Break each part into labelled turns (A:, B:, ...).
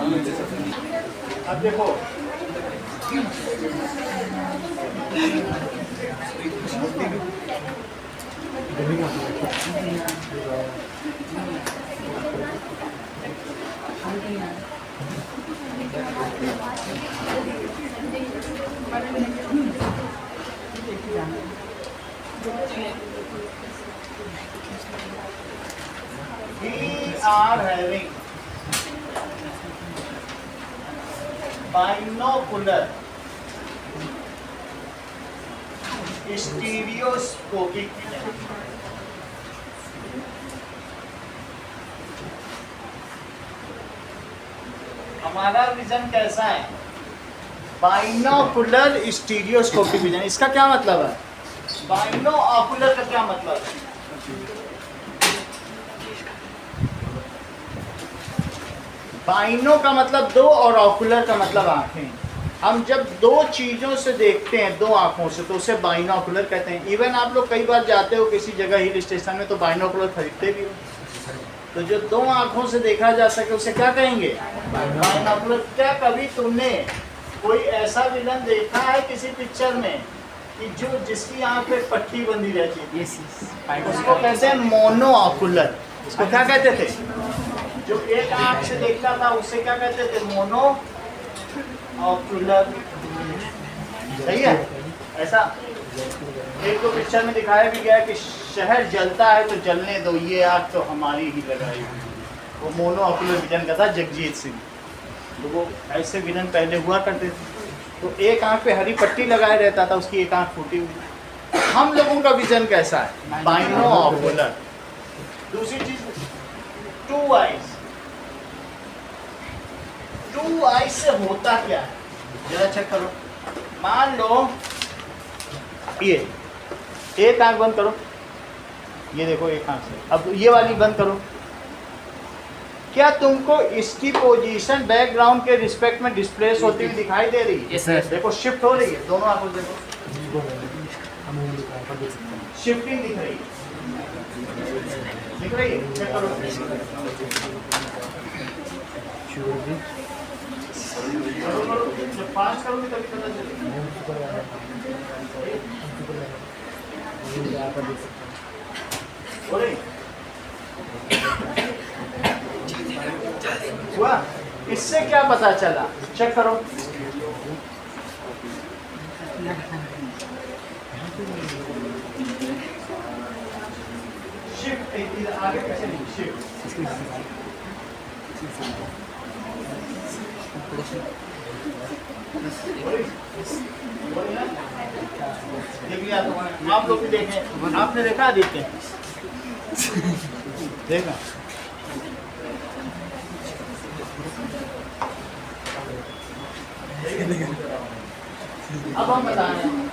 A: अब देखो we are having binocular stereoscopic vision. हमारा विजन कैसा है? Binocular stereoscopic vision. इसका क्या मतलब है? बाइनोकुलर का क्या मतलब है? बाइनो का मतलब दो और ऑकुलर का मतलब आंखें। हम जब दो चीजों से देखते हैं दो आंखों से तो उसे बाइनोकुलर कहते हैं। इवन आप लोग कई बार जाते हो किसी जगह हिल स्टेशन में तो बाइनोकुलर खरीदते भी हो। तो जो दो आंखों से देखा जा सके उसे क्या कहेंगे? बाइनोकुलर। क्या कभी तुमने कोई ऐसा विलन देखा है किसी पिक्चर में कि जिसकी आंख पे पट्टी बंधी रहती है? उसको कहते हैं मोनोऑकुलर। इसको क्या कहते थे? जो एक आंख से देखता था उसे क्या कहते थे? मोनोऑकुलर। सही है। ऐसा एक तो पिक्चर में दिखाया भी गया कि शहर जलता है तो जलने दो, ये आग तो हमारी ही लगाई हुई। वो मोनोऑकुलर विजन का था जगजीत सिंह। तो वो ऐसे विजन पहले हुआ करते थे। तो एक आंख पे हरी पट्टी लगाए रहता था, उसकी एक आंख फूटी हुई। हम लोगों का विजन कैसा है? बाइनोऑकुलर। दूसरी चीज टू आइज। टू आइज से होता क्या है जरा चेक करो। मान लो ये एक आंख बंद करो, ये देखो एक आंख से। अब ये वाली बंद करो। क्या तुमको इसकी पोजीशन बैकग्राउंड के रिस्पेक्ट में डिस्प्लेस होती हुई दिखाई दे रही है?
B: Yes, sir.
A: देखो शिफ्ट हो रही है, दोनों आंखों से देखो शिफ्टिंग दिख रही है। दिख रही है? चेक करो। करो। जब पास करोगे तभी पता चलेगा। हो रही? हुआ? इससे क्या पता चला? चेक करो। शिफ्ट आगे कैसे नहीं? शिफ्ट देखिए आप लोग भी देखें। आपने देखा आदित्य? देखा? अब हम बता रहे हैं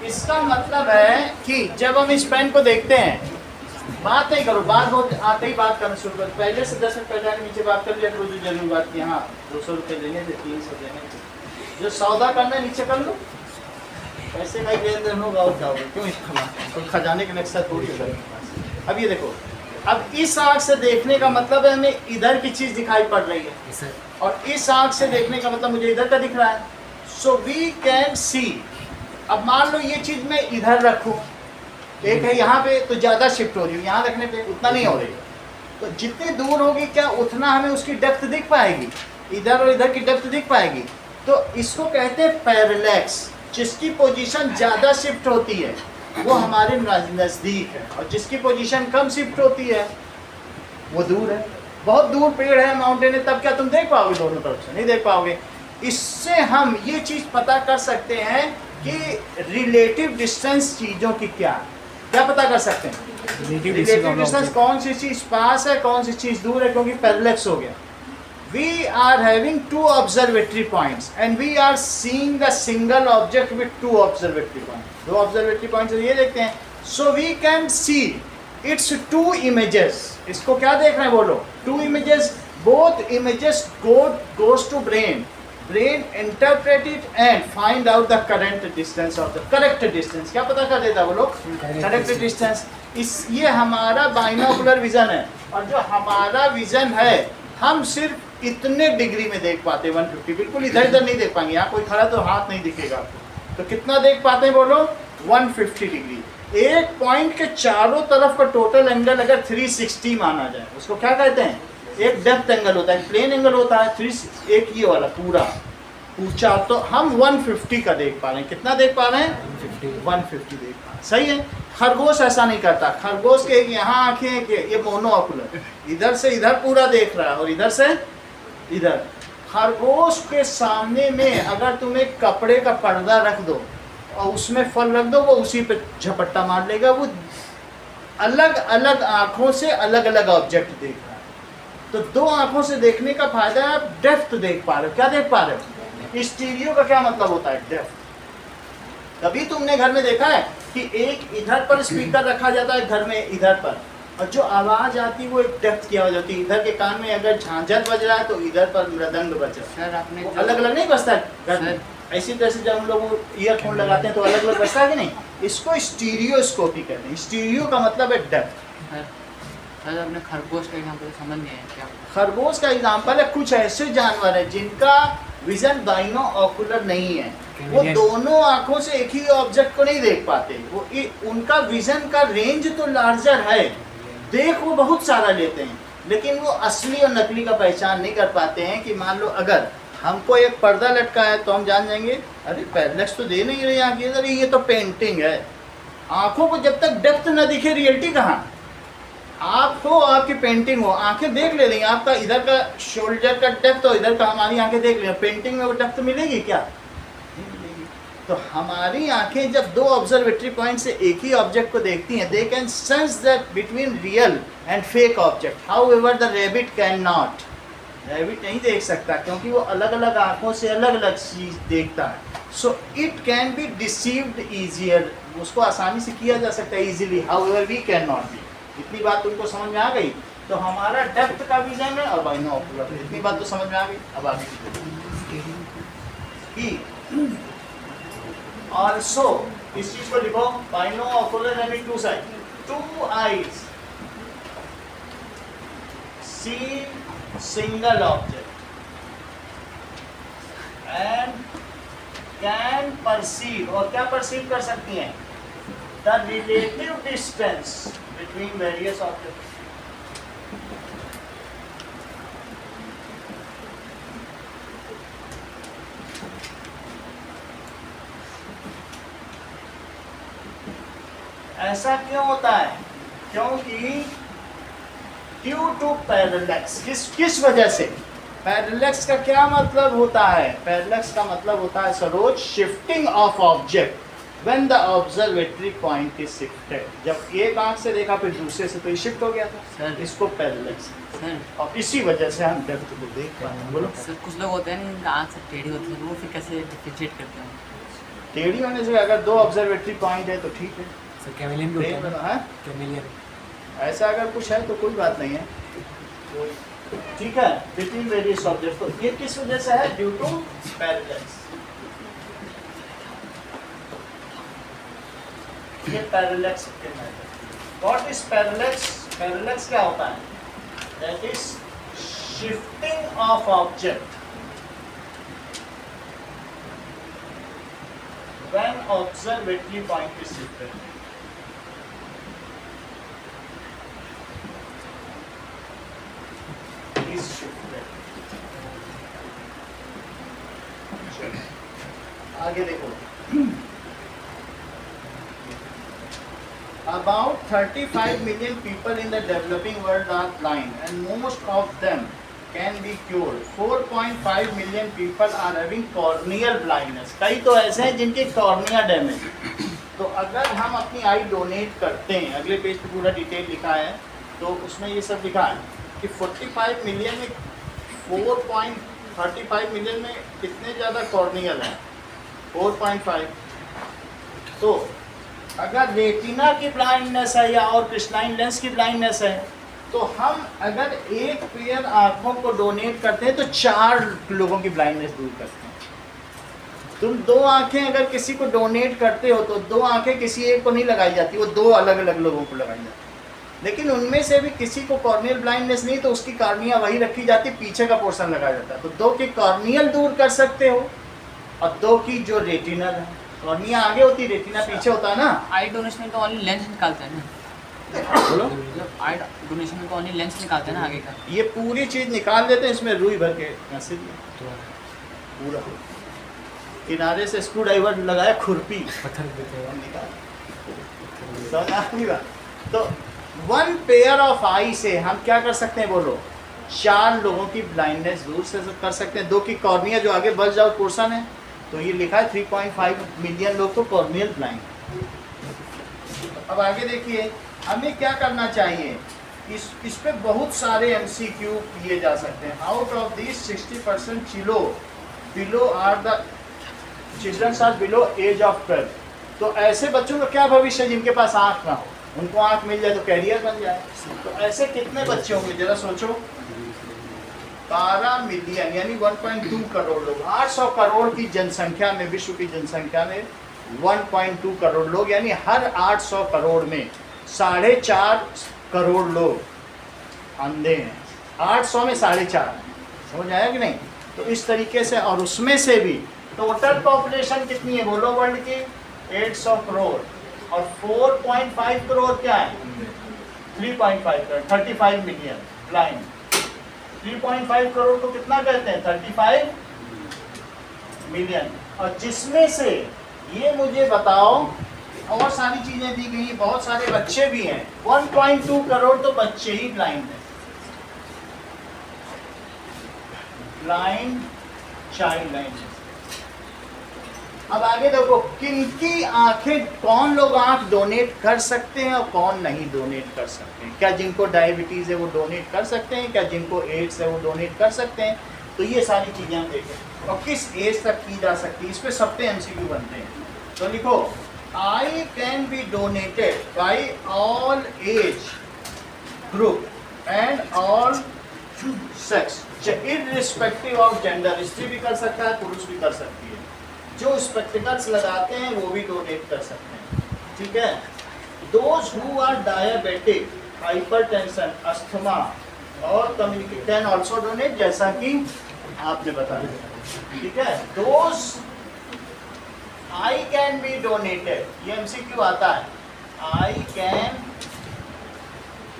A: इसका मतलब है कि जब हम इस पेन को देखते हैं, बात नहीं करो, बात बहुत आते ही बात करना शुरू कर। पहले से 10 मिनट पहले नीचे बात कर लिया करो जो जरूरी बात की। हाँ 200 रुपये लेने थे, 300 देने थे, जो सौदा करना नीचे कर लो। पैसे का लेन देन होगा और क्या होगा? क्यों तो खजाने के नक्शा थोड़ी होगा। अब ये देखो, अब इस आँख से देखने का मतलब है हमें इधर की चीज़ दिखाई पड़ रही है और इस आँख से देखने का मतलब मुझे इधर का दिख रहा है। So we can see. अब मान लो ये चीज़ मैं इधर रखूँ, एक है यहाँ पे तो ज़्यादा शिफ्ट हो रही है, यहाँ रखने पे उतना नहीं हो रही। तो जितनी दूर होगी क्या उतना हमें उसकी डेप्थ दिख पाएगी, इधर और इधर की डेप्थ दिख पाएगी। तो इसको कहते हैं पैरेलैक्स। जिसकी पोजीशन ज़्यादा शिफ्ट होती है वो हमारे नज़दीक है और जिसकी पोजीशन कम शिफ्ट होती है वो दूर है। बहुत दूर पेड़ है, माउंटेन है, तब क्या तुम देख पाओगे? दोनों तरफ से नहीं देख पाओगे। इससे हम ये चीज़ पता कर सकते हैं कि रिलेटिव डिस्टेंस चीज़ों की क्या पता कर सकते हैं? रिलेटिव डिस्टेंस, कौन सी चीज़ पास है, कौन सी चीज़ दूर है, क्योंकि पैरेलैक्स हो गया। We are having two observatory points and we are seeing the single object with two observatory points. दो observatory points ये देखते हैं। So we can see its two images. इसको क्या देख रहे हैं बोलो? Two images. Both images goes to brain. Brain interpret it and find out the current distance of the correct distance. क्या पता कर देता बोलो? Correct distance. ये हमारा बाइनोकुलर विजन है। और जो हमारा विजन है हम सिर्फ इतने डिग्री में देख पाते 150, बिल्कुल इधर इधर नहीं देख पाएंगे। यहाँ कोई खड़ा तो हाथ नहीं दिखेगा आपको, तो कितना देख पाते हैं बोलो 150 डिग्री। एक पॉइंट के चारों तरफ का टोटल एंगल अगर 360 माना जाए, उसको क्या कहते हैं? एक डेप्थ एंगल होता है, प्लेन एंगल होता है, 3 एक ये वाला पूरा ऊंचा, तो हम 150 का देख पा रहे हैं। कितना देख पा रहे हैं? 150 देख पा रहे हैं। सही है। खरगोश ऐसा नहीं करता, खरगोश के यहाँ आंखें के ये मोनोऑकुलर, इधर से इधर पूरा देख रहा है और इधर से इधर। खरगोश के सामने में अगर तुम एक कपड़े का पर्दा रख दो और उसमें फल रख दो, वो उसी पे झपट्टा मार लेगा। वो अलग अलग आंखों से अलग अलग ऑब्जेक्ट देख रहा है। तो दो आंखों से देखने का फायदा है, आप डेप्थ देख पा रहे हो। क्या देख पा रहे हो? स्टीरियो का क्या मतलब होता है? डेप्थ। कभी तुमने घर में देखा है कि एक इधर पर स्पीकर रखा जाता है घर में इधर पर, और जो आवाज आती है वो एक डेप्थ की आवाज होती है। इधर के कान में अगर झांझर बज रहा है तो इधर पर मृदंग बज रहा है।
B: सर आपने
A: अलग अलग नहीं बजता है घर में। ऐसी तरह से जब हम लोग ईयरफोन लगाते हैं तो अलग अलग बजता है कि नहीं? इसको स्टीरियोस्कोपी कहते हैं। स्टीरियो का मतलब है डेप्थ।
B: सर आपने खरगोश का एग्जांपल समझ नहीं है क्या?
A: खरगोश का एग्जांपल है, कुछ ऐसे जानवर है जिनका विजन बाइनो ऑकुलर नहीं है, वो दोनों आंखों से एक ही ऑब्जेक्ट को नहीं देख पाते। वो उनका विजन का रेंज तो लार्जर है, देख वो बहुत सारा लेते हैं, लेकिन वो असली और नकली का पहचान नहीं कर पाते हैं। कि मान लो अगर हमको एक पर्दा लटका है तो हम जान जाएंगे अरे पैरलेक्स तो दे नहीं रही आँख, अरे ये तो पेंटिंग है। आंखों को जब तक डेप्थ न दिखे रियलिटी कहाँ? आप हो, आपकी पेंटिंग हो, आंखें देख ले रही हैं आपका इधर का शोल्डर का डेप्थ और इधर का हमारी आंखें देख रही हैं, पेंटिंग में वो डेप्थ मिलेगी क्या? नहीं मिलेगी। तो हमारी आंखें जब दो ऑब्जर्वेटरी पॉइंट से एक ही ऑब्जेक्ट को देखती हैं, they can sense that between real and fake object. However the rabbit can not. Rabbit नहीं देख सकता क्योंकि वो अलग अलग आंखों से अलग अलग चीज देखता है। So it can be deceived easier, उसको आसानी से किया जा सकता है easily. However we can not be. इतनी बात तुमको समझ में आ गई? तो हमारा डेप्थ का विजन है और बाइनोकुलर, इतनी बात तो समझ में आ गई। अब आगे ऑल्सो इस चीज को लिखो, binocular having two side, two eyes see single object and can perceive, और क्या परसीव कर सकती हैं? The relative distance between various objects. ऐसा क्यों होता है? क्योंकि ड्यू टू पैरेलैक्स। किस वजह से? पैरेलैक्स का क्या मतलब होता है? पैरेलैक्स का मतलब होता है Saroj shifting of object when the observatory point is shifted। जब एक आंख से देखा फिर दूसरे से तो ये शिफ्ट हो गया था सर, इसको पैरेलैक्स सर। और इसी वजह से हम डेप्थ को देख पाते हैं। बोलो
B: सर, कुछ लोग होते हैं ना जिनकी आंख से टेढ़ी होती है, वो फिर कैसे डिफरेंशिएट करते हैं?
A: टेढ़ी होने से अगर दो ऑब्जर्वेटरी पॉइंट है तो ठीक है
C: सर। कैमेलियन भी होता है, कैमेलियन
A: ऐसा अगर कुछ है तो कोई बात नहीं है, ठीक है। बिटवीन वेरियस ऑब्जेक्ट, तो ये किस वजह से है? Due to parallax. ये पैरेलैक्स के method. What is parallax? Parallax क्या होता है? That is shifting of object when observatory point is shifted. Is shifted. आगे देखो, about 35 million people in the developing world are blind and most of them can be cured. 4.5 million people are having corneal blindness। कई तो ऐसे हैं जिनके cornea damage. तो अगर हम अपनी आई डोनेट करते हैं, अगले पेज पे पूरा डिटेल लिखा है, तो उसमें ये सब लिखा है कि 45 मिलियन में 4.35 मिलियन में कितने ज़्यादा कॉर्नियल हैं? 4.5। तो अगर रेटिना की ब्लाइंडनेस है या और क्रिस्टलाइन लेंस की ब्लाइंडनेस है, तो हम अगर एक पेयर आँखों को डोनेट करते हैं तो 4 लोगों की ब्लाइंडनेस दूर करते हैं। तुम 2 आँखें अगर किसी को डोनेट करते हो तो 2 आँखें किसी एक को नहीं लगाई जाती, वो 2 अलग अलग लोगों को लगाई जाती। लेकिन उनमें से भी किसी को कॉर्नियल ब्लाइंडनेस नहीं तो उसकी कॉर्निया वही रखी जाती, पीछे का पोर्शन लगाया जाता है। तो 2 की कॉर्नियल दूर कर सकते हो और 2 की जो रेटिनल है, कॉर्निया आगे होती, रेटिना पीछे होता है ना।
B: आई डोनेशन में तो ओनली लेंस निकालते हैं ना,
A: बोलो,
B: मतलब आई डोनेशन में तो ओनली लेंस निकालते हैं ना आगे का।
A: ये पूरी चीज निकाल देते हैं, इसमें रुई भर के ऐसे पूरा किनारे से स्क्रू ड्राइवर लगाया, खुरपी
C: पत्थर देते हैं
A: निकाल। समझ आ रही बात? तो 1 पेयर ऑफ आई से हम क्या कर सकते हैं बोलो, 4 लोगों की ब्लाइंडनेस दूर से कर सकते हैं। 2 की कॉर्निया जो आगे बच जाओ पोर्शन है, तो ये लिखा है 3.5 मिलियन लोग तो कॉर्नियल ब्लाइंड। अब आगे देखिए हमें क्या करना चाहिए, इस पे बहुत सारे MCQ किए जा सकते हैं। Out of this 60% below are the children are below age of 12। तो ऐसे बच्चों का क्या भविष्य है जिनके पास आँख ना हो, उनको आँख मिल जाए तो कैरियर बन जाए। तो ऐसे कितने बच्चे होंगे जरा सोचो, 12 मिलियन यानी 1.2 करोड़ लोग। 800 करोड़ की जनसंख्या में, विश्व की जनसंख्या में 1.2 करोड़ लोग, यानी हर 800 करोड़ में 4.5 करोड़ लोग अंधे हैं। 800 में 4.5, समझ आया कि नहीं? तो इस तरीके से, और उसमें से भी टोटल पॉपुलेशन कितनी है बोलो वर्ल्ड की, 800 करोड़, और 4.5 करोड़ क्या है, 3.5 करोड़, 35 मिलियन ब्लाइंड। 3.5 करोड़ को कितना कहते हैं, 35 मिलियन। और जिसमें से ये मुझे बताओ, और सारी चीजें दी गई, बहुत सारे बच्चे भी हैं, 1.2 करोड़ तो बच्चे ही ब्लाइंड हैं, ब्लाइंड चाइल्ड ब्लाइंड। अब आगे देखो किनकी आंखें, कौन लोग आंख डोनेट कर सकते हैं और कौन नहीं डोनेट कर सकते हैं। क्या जिनको डायबिटीज़ है वो डोनेट कर सकते हैं, क्या जिनको एड्स है वो डोनेट कर सकते हैं। तो ये सारी चीज़ें हम देखें, और किस एज तक की जा सकती है, इस पर सब पे MCQ बनते हैं। तो लिखो, आई can be donated by all age group and all sex irrespective of gender. स्त्री भी कर सकता है, पुरुष भी कर सकती है। जो स्पेक्टिकल्स लगाते हैं वो भी डोनेट कर सकते हैं, ठीक है। Those who are diabetic, hypertension, asthma और कम्युनिटी कैन ऑल्सो डोनेट, जैसा कि आपने बताया, ठीक है। Those eye can be donated, ये MCQ आता है, eye can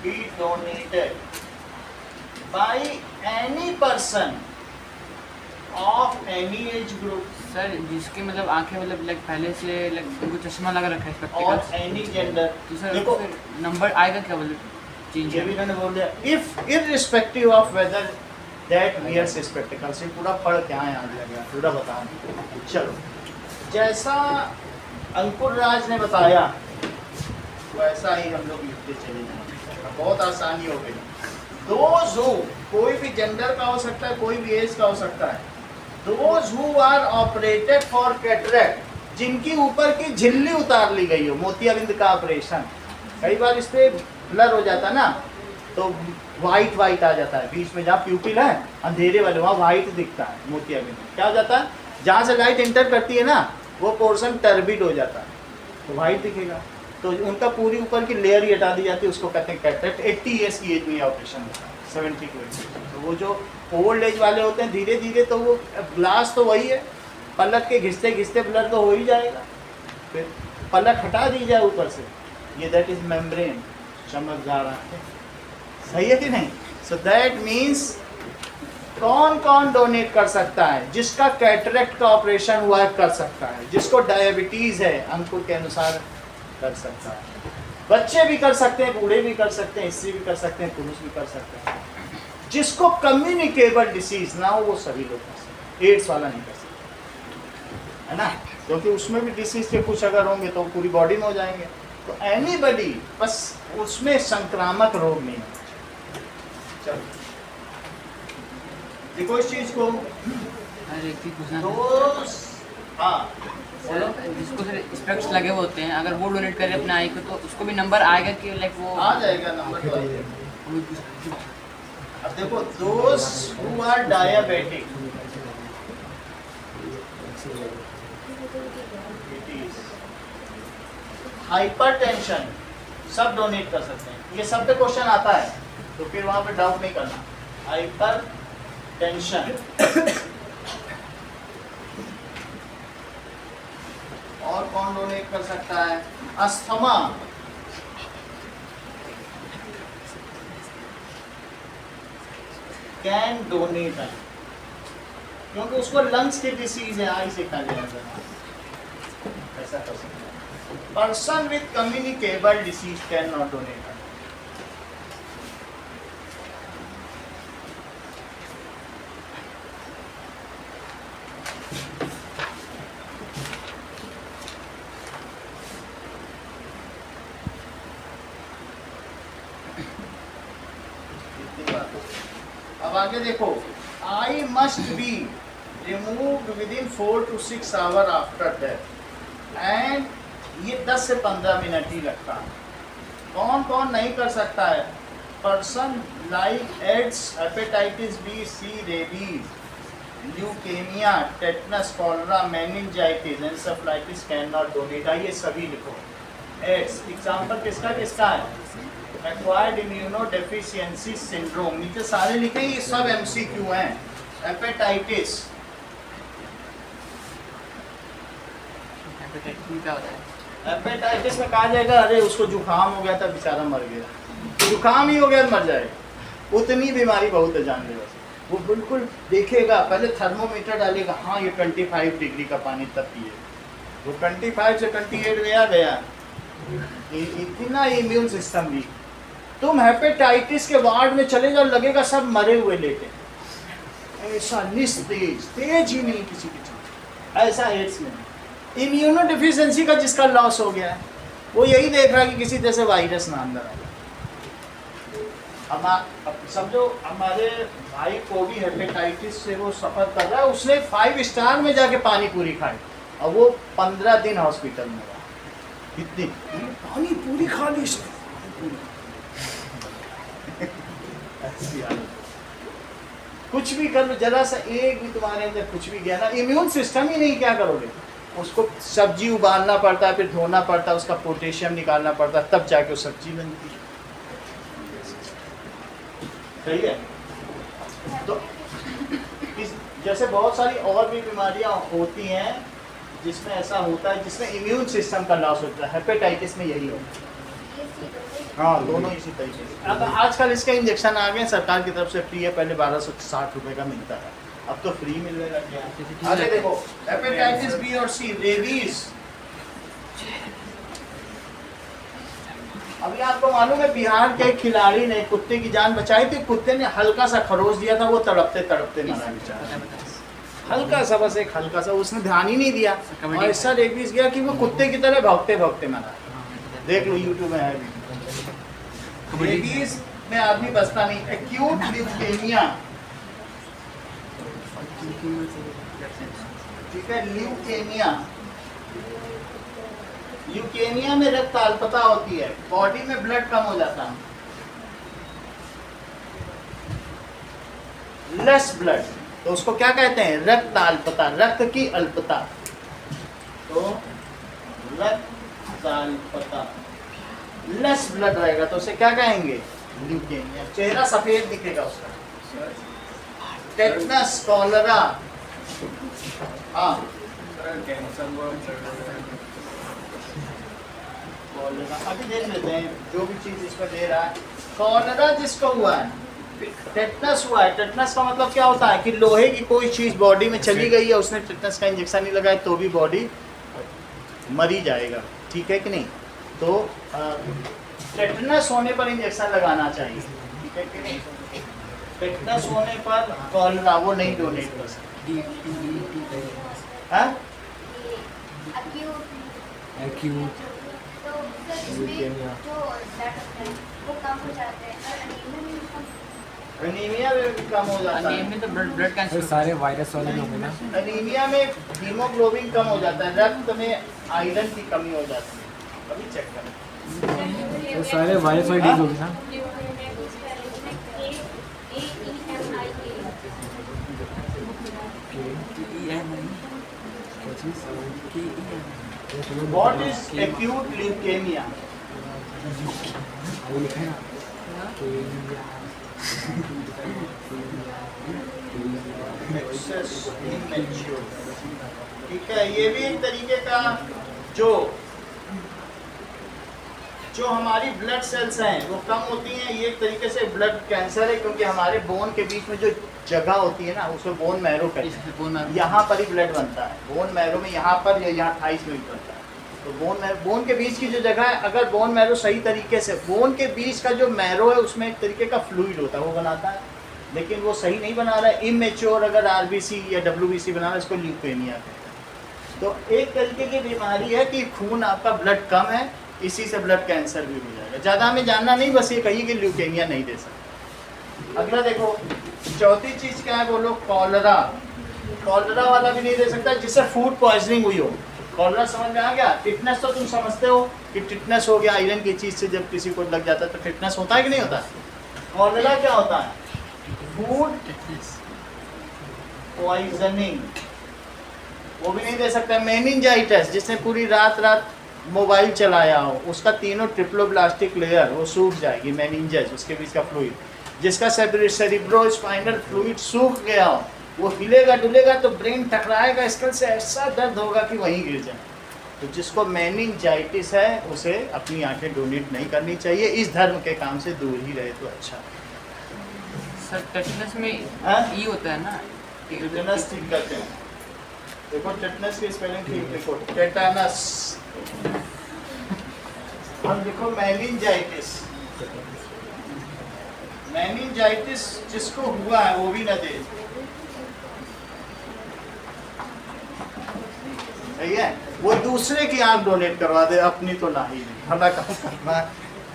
A: be donated by any person of any age group.
B: Sir जिसकी मतलब आंखें मतलब लाइक पहले से लाइक उनको चश्मा लगा रखा है
A: और
B: स्पेक्टिकल्स,
A: एनी जेंडर।
B: तो सर
A: देखो
B: फिर नंबर आएगा क्या बोले चेंज
A: ये भी मैंने बोल दिया, if irrespective of whether that wears spectacles. ये पूरा पढ़ क्या है यहाँ दिया गया, पूरा बता। चलो, जैसा अंकुर राज ने बताया वैसा ही हम लोग लिखते चले जाएंगे, बहुत आसानी हो गई। दोज हु, कोई भी जेंडर का हो सकता है, कोई भी एज का हो सकता है। Those who are operated for cataract, जिनकी ऊपर की झिल्ली उतार ली गई हो, मोतियाबिंद का ऑपरेशन। कई बार इस पे ब्लर हो जाता है ना, तो वाइट आ जाता है बीच में, जहाँ प्यूपिल है अंधेरे वाले वहाँ वाइट दिखता है मोतियाबिंद। क्या हो जाता है, जहाँ से लाइट एंटर करती है ना वो पोर्शन टर्बिड हो जाता है, तो वाइट दिखेगा। तो उनका पूरी ऊपर की लेयर ही हटा दी जाती है, उसको कहते हैं कैटरेक्ट। 80 ईयर्स की एज में ऑपरेशन होता है, 70 to 80। तो वो जो ओल्ड एज वाले होते हैं धीरे धीरे, तो वो ग्लास तो वही है, पलक के घिसते घिसते ब्लर तो हो ही जाएगा, फिर पलक हटा दी जाए ऊपर से, ये दैट इज मेम्ब्रेन, चमक जा रहा है, सही है कि नहीं। सो दैट मीन्स कौन कौन डोनेट कर सकता है, जिसका कैटरेक्ट का ऑपरेशन हुआ है कर सकता है, जिसको डायबिटीज़ है अंकुर के अनुसार कर सकता है। बच्चे भी कर सकते हैं, बूढ़े भी कर सकते हैं, स्त्री भी कर सकते हैं, पुरुष भी कर सकते हैं। जिसको कम्युनिकेबल डिसीज ना हो वो सभी लोग कर सकते हैं, एड्स वाला नहीं कर सकता, है ना, क्योंकि उसमें भी डिसीज के कुछ अगर होंगे तो पूरी बॉडी में हो जाएंगे। तो एनीबडी, बस उसमें संक्रामक रोग नहीं होना चाहिए। चलो देखो इस चीज को,
B: अरे एक चीज पूछना था।
A: तो हाँ
B: सर जिसको सर स्पेक्ट्स लगे हुए होते हैं, अगर वो डोनेट करे अपने आई को, तो उसको भी नंबर आएगा कि लाइक वो
A: आ जाएगा नंबर तो आ जाएगा। अब देखो, those who are diabetic, hypertension, सब डोनेट कर सकते हैं। ये सब पे क्वेश्चन आता है तो फिर वहाँ पे डाउट नहीं करना। हाइपर टेंशन और कौन डोनेट कर सकता है? अस्थमा, कैन डोनेट, क्योंकि उसको लंग्स की डिसीज है, आई से खाली ऐसा कर सकते हैं। Person with communicable disease can not donate. अब आगे देखो, I must be removed with in 4 to 6 hour after death, and ये 10 से 15 मिनट ही लगता है। कौन कौन नहीं कर सकता है? Person like AIDS, hepatitis B, C, rabies, leukaemia, tetanus, cholera, meningitis, encephalitis can not donate. आइए सभी लिखो। एड्स एग्जाम्पल किसका किसका है? एक्वायर्ड इम्यूनोडेफिशिएंसी सिंड्रोम, नीचे सारे लिखे, ये सब एमसीक्यू हैं। हेपेटाइटिस,
B: क्या होता है?
A: हेपेटाइटिस में कहा जाएगा अरे उसको जुकाम हो गया था बेचारा मर गया, जुकाम ही हो गया मर जाएगा। उतनी बीमारी बहुत है जानलेवा। वो बिल्कुल देखेगा, पहले थर्मोमीटर डालेगा, हाँ ये 25 डिग्री का पानी तब पिए, वो 25 से 28 गया। इतना इम्यून सिस्टम भी। तुम हेपेटाइटिस के वार्ड में चले जाओ, लगेगा सब मरे हुए लेटे, ऐसा निस्तेज, तेज ही नहीं किसी की चीज। ऐसा एड्स में इम्यूनो डिफिशियंसी का जिसका लॉस हो गया है, वो यही देख रहा है कि किसी तरह से वायरस ना अंदर आए। अब समझो हमारे भाई को भी हेपेटाइटिस से वो सफ़र कर रहा है, उसने 5 स्टार में जाके पानी पूरी खाई और वो 15 दिन हॉस्पिटल में रहा। कितनी पानी पूरी खा ली इसने, कुछ भी कर लो, जरा सा एक भी तुम्हारे अंदर कुछ भी गया ना, इम्यून सिस्टम ही नहीं, क्या करोगे? उसको सब्जी उबालना पड़ता है, फिर धोना पड़ता है, उसका पोटेशियम निकालना पड़ता है, तब जाके वो सब्जी बनती है। सही है। तो जैसे बहुत सारी और भी बीमारियां होती हैं जिसमें ऐसा होता है, जिसमें इम्यून सिस्टम का लॉस होता है। हेपेटाइटिस में यही होता है। हाँ, दोनों इसी तरीके से। अब आजकल इसका इंजेक्शन आ गए, सरकार की तरफ से फ्री है, पहले 1260 रुपए का मिलता है, अब तो फ्री मिलने लग गया। आगे देखो, हेपेटाइटिस बी और सी, रेबीज। अभी आपको मालूम है बिहार के खिलाड़ी ने कुत्ते की जान बचाई थी, कुत्ते ने हल्का सा खरोच दिया था, वो तड़पते तड़पते मरा बेचारा। हल्का सा, बस एक हल्का सा, उसने ध्यान ही नहीं दिया और ऐसा रेबीज गया कि वो कुत्ते की तरह भागते भागते मरा। देख लो यूट्यूब में है भी। रेबीज में आदमी बचता नहीं। एक्यूट ल्यूकेमिया, ठीक है, ल्यूकेमिया। ल्यूकेमिया में रक्त अल्पता होती है, बॉडी में ब्लड कम हो जाता है, लेस ब्लड, तो उसको क्या कहते हैं? रक्त अल्पता, रक्त की अल्पता। तो रक्त अल्पता, लेस ब्लड रहेगा तो उसे क्या कहेंगे? ल्यूकेमिया। चेहरा सफेद दिखेगा उसका। टेटनस, कॉलरा, हाँ अभी देख लेते हैं जो भी चीज इसमें दे रहा है। कॉलरा जिसको हुआ है, टेटनस हुआ है। टेटनस का मतलब क्या होता है कि लोहे की कोई चीज बॉडी में चली गई है, उसने टेटनस का इंजेक्शन नहीं लगाया तो भी बॉडी मरी जाएगा, ठीक है कि नहीं? तो टेटनस होने पर इंजेक्शन लगाना चाहिए, ठीक है कि नहीं? टेटनस होने पर कॉलरा वो नहीं डोनेट कर सकते। एनीमिया में भी कम हो जाता है।
B: में तो ब्लड कैंसर
C: सारे वायरस वाले होंगे ना।
A: एनीमिया में हीमोग्लोबिन कम हो जाता है, रक्त में आयरन की कमी हो जाती है। अभी चेक करें।
C: तो सारे वायरस वाली डिजीज होगी ना।
A: What is acute leukemia?
C: वो लिखा है ना कि
A: Excess immature। ठीक है, ये भी एक तरीके का जो हमारी ब्लड सेल्स हैं वो कम होती हैं, ये एक तरीके से ब्लड कैंसर है, क्योंकि हमारे बोन के बीच में जो जगह होती है ना उसमें बोन मैरो कहते हैं, यहाँ पर ही ब्लड बनता है। बोन मैरो में यहाँ पर या यहाँ थाइस में भी बनता है। तो बोन के बीच की जो जगह है, अगर बोन मैरो सही तरीके से, बोन के बीच का जो मैरो है उसमें एक तरीके का फ्लूइड होता है वो बनाता है, लेकिन वो सही नहीं बना रहा है। इमेच्योर अगर आरबीसी या डब्ल्यूबीसी बना रहा है, इसको ल्यूकेमिया कहते हैं। तो एक तरीके की बीमारी है कि खून आपका ब्लड कम है, इसी से ब्लड कैंसर भी हो जाएगा। ज़्यादा हमें जानना नहीं, बस ये कहिए कि ल्यूकेमिया नहीं दे सकते। अगला देखो, चौथी चीज़ क्या है बोलो, कॉलरा। कॉलरा वाला भी नहीं दे सकता जिससे फूड पॉइजनिंग हुई हो। कॉलरा समझ में आ गया। टिटनेस तो तुम समझते हो कि टिटनेस हो गया आयरन की चीज़ से, जब किसी को लग जाता है तो टिटनेस होता है कि नहीं होता। कॉलरा क्या होता है, फूड पॉइजनिंग, वो भी नहीं दे सकता। मेनिंजाइटिस, जिसने पूरी रात मोबाइल चलाया हो, उसका तीनों ट्रिप्लोब्लास्टिक लेयर वो सूख जाएगी, मेनिंजेस उसके बीच का फ्लूइड। जिसका सेरिब्रोस्पाइनल फ्लूइड सूख गया हो, वो हिलेगा डुलेगा तो ब्रेन टकराएगा स्कल से, ऐसा दर्द होगा कि वहीं गिर जाए। तो जिसको मेनिंजाइटिस है उसे अपनी आंखें डोनेट नहीं करनी चाहिए, इस धर्म के काम से दूर ही रहे तो अच्छा।
B: सर टेटनस में ई होता है ना,
A: टेटनस ठीक करते हैं। देखो टेटनस की स्पेलिंग ठीक लिखो, टेटानस। और देखो मेनिंजाइटिस। मेनिंजाइटिस जिसको हुआ है वो भी ना दे, सही है। वो दूसरे की आंख डोनेट करवा दे, अपनी तो ना ही नहीं, भला काम करना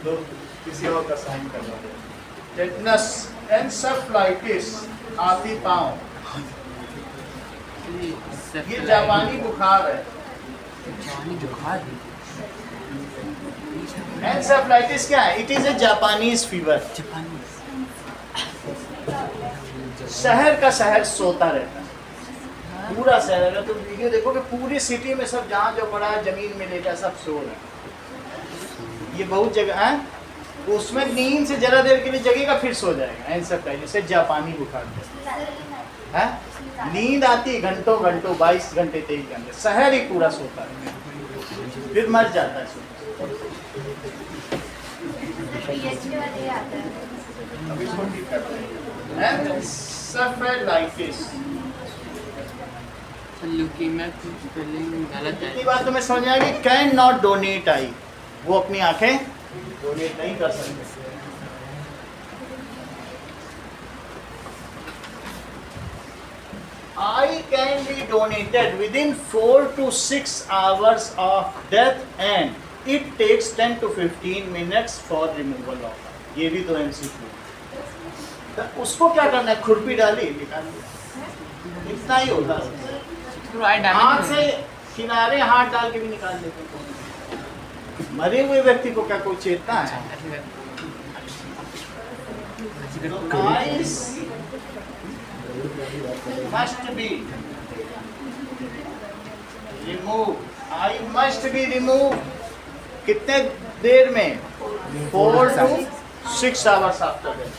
A: तो किसी और का साइन करवा दे। टेटनस, एन्सेफलाइटिस, हाथी पाँव, ये जापानी बुखार है। एन्सेफलाइटिस क्या है, it is A Japanese fever. शहर का शहर सोता रहता है, पूरा शहर। अगर तुम वीडियो देखोगे पूरी सिटी में सब जहाँ जो पड़ा है जमीन में लेटा सब सो रहे हैं। ये बहुत जगह है, उसमें नींद से जरा देर के लिए जगेगा फिर सो जाएगा। एन्सेफलाइटिस से जापानी बुखार है। नींद आती घंटों घंटों, 22 घंटे 23 घंटे, शहर ही पूरा सोता है, फिर मर जाता है। अभी इसको ठीक करते हैं। एन्सेफलाइटिस,
B: ल्यूकेमिया की स्पेलिंग गलत है।
A: इतनी बात तुम्हें समझ में आएगी। कैन नॉट डोनेट आई, वो अपनी आंखें डोनेट नहीं कर सकते। Eye can be donated within 4 to 6 hours of death and it takes 10 to 15 minutes for removal of eye. ये भी तो MCQ। तो उसको क्या करना है, खुरपी डाली निकाल दिया, इतना ही होता है। हाथ से किनारे हाथ डाल के भी निकाल देते हैं। मरे हुए व्यक्ति को क्या कोई चेतना है। तो eyes must be removed, eye must be removed। कितने देर में, 4 to 6 hours after death।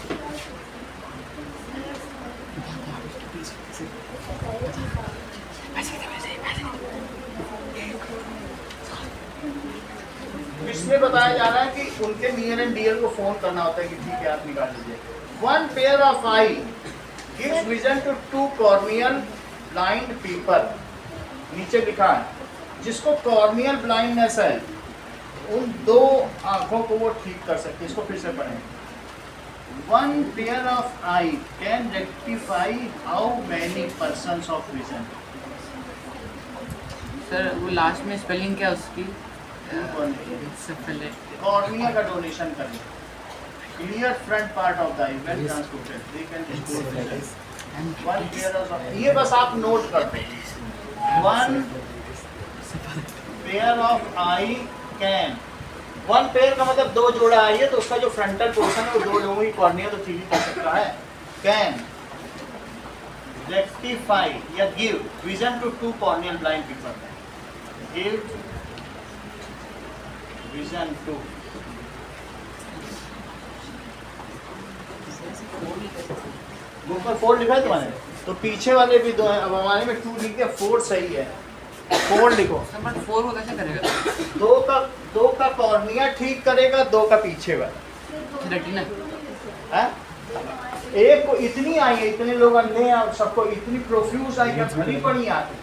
A: इसमें बताया जा रहा है कि उनके नियर एंड डियर को फोन करना होता है कि ठीक है आप निकाल लीजिए। 1 pair of eye gives vision to 2 corneal blind people। नीचे लिखा है जिसको कॉर्नियल ब्लाइंडनेस है उन 2 आंखों को वो ठीक कर सकते हैं। इसको फिर से पढ़ें। 1 pair of eye can rectify how many persons of vision।
B: Sir वो लास्ट में स्पेलिंग क्या है उसकी?
A: कॉर्निया का डोनेशन करें। Clear front part of the I well transported, they can restore vision. 1 pair of, ये बस आप नोट कर दो। 1 pair of eye can, 1 pair का मतलब 2 जोड़ा आई है, तो उसका जो फ्रंटल पोर्शन है वो 2 लोगों की कॉर्निया तो ठीक ही कर सकता है। कैन रेक्टिफाई या give vision to 2 corneal blind people। Give vision to book पर 4 लिखा है तुम्हारे, तो पीछे वाले भी 2 हैं। अब हमारे में 2 लिख दिया, 4 सही है, 4 लिखो।
B: बट 4 को कैसे करेगा?
A: 2 का कॉर्निया ठीक करेगा, 2 का पीछे वाला
B: रेटिना
A: है। एक को इतनी आई है, इतने लोग अंधे हैं और सबको इतनी प्रोफ्यूज आई है, भली पड़ी आती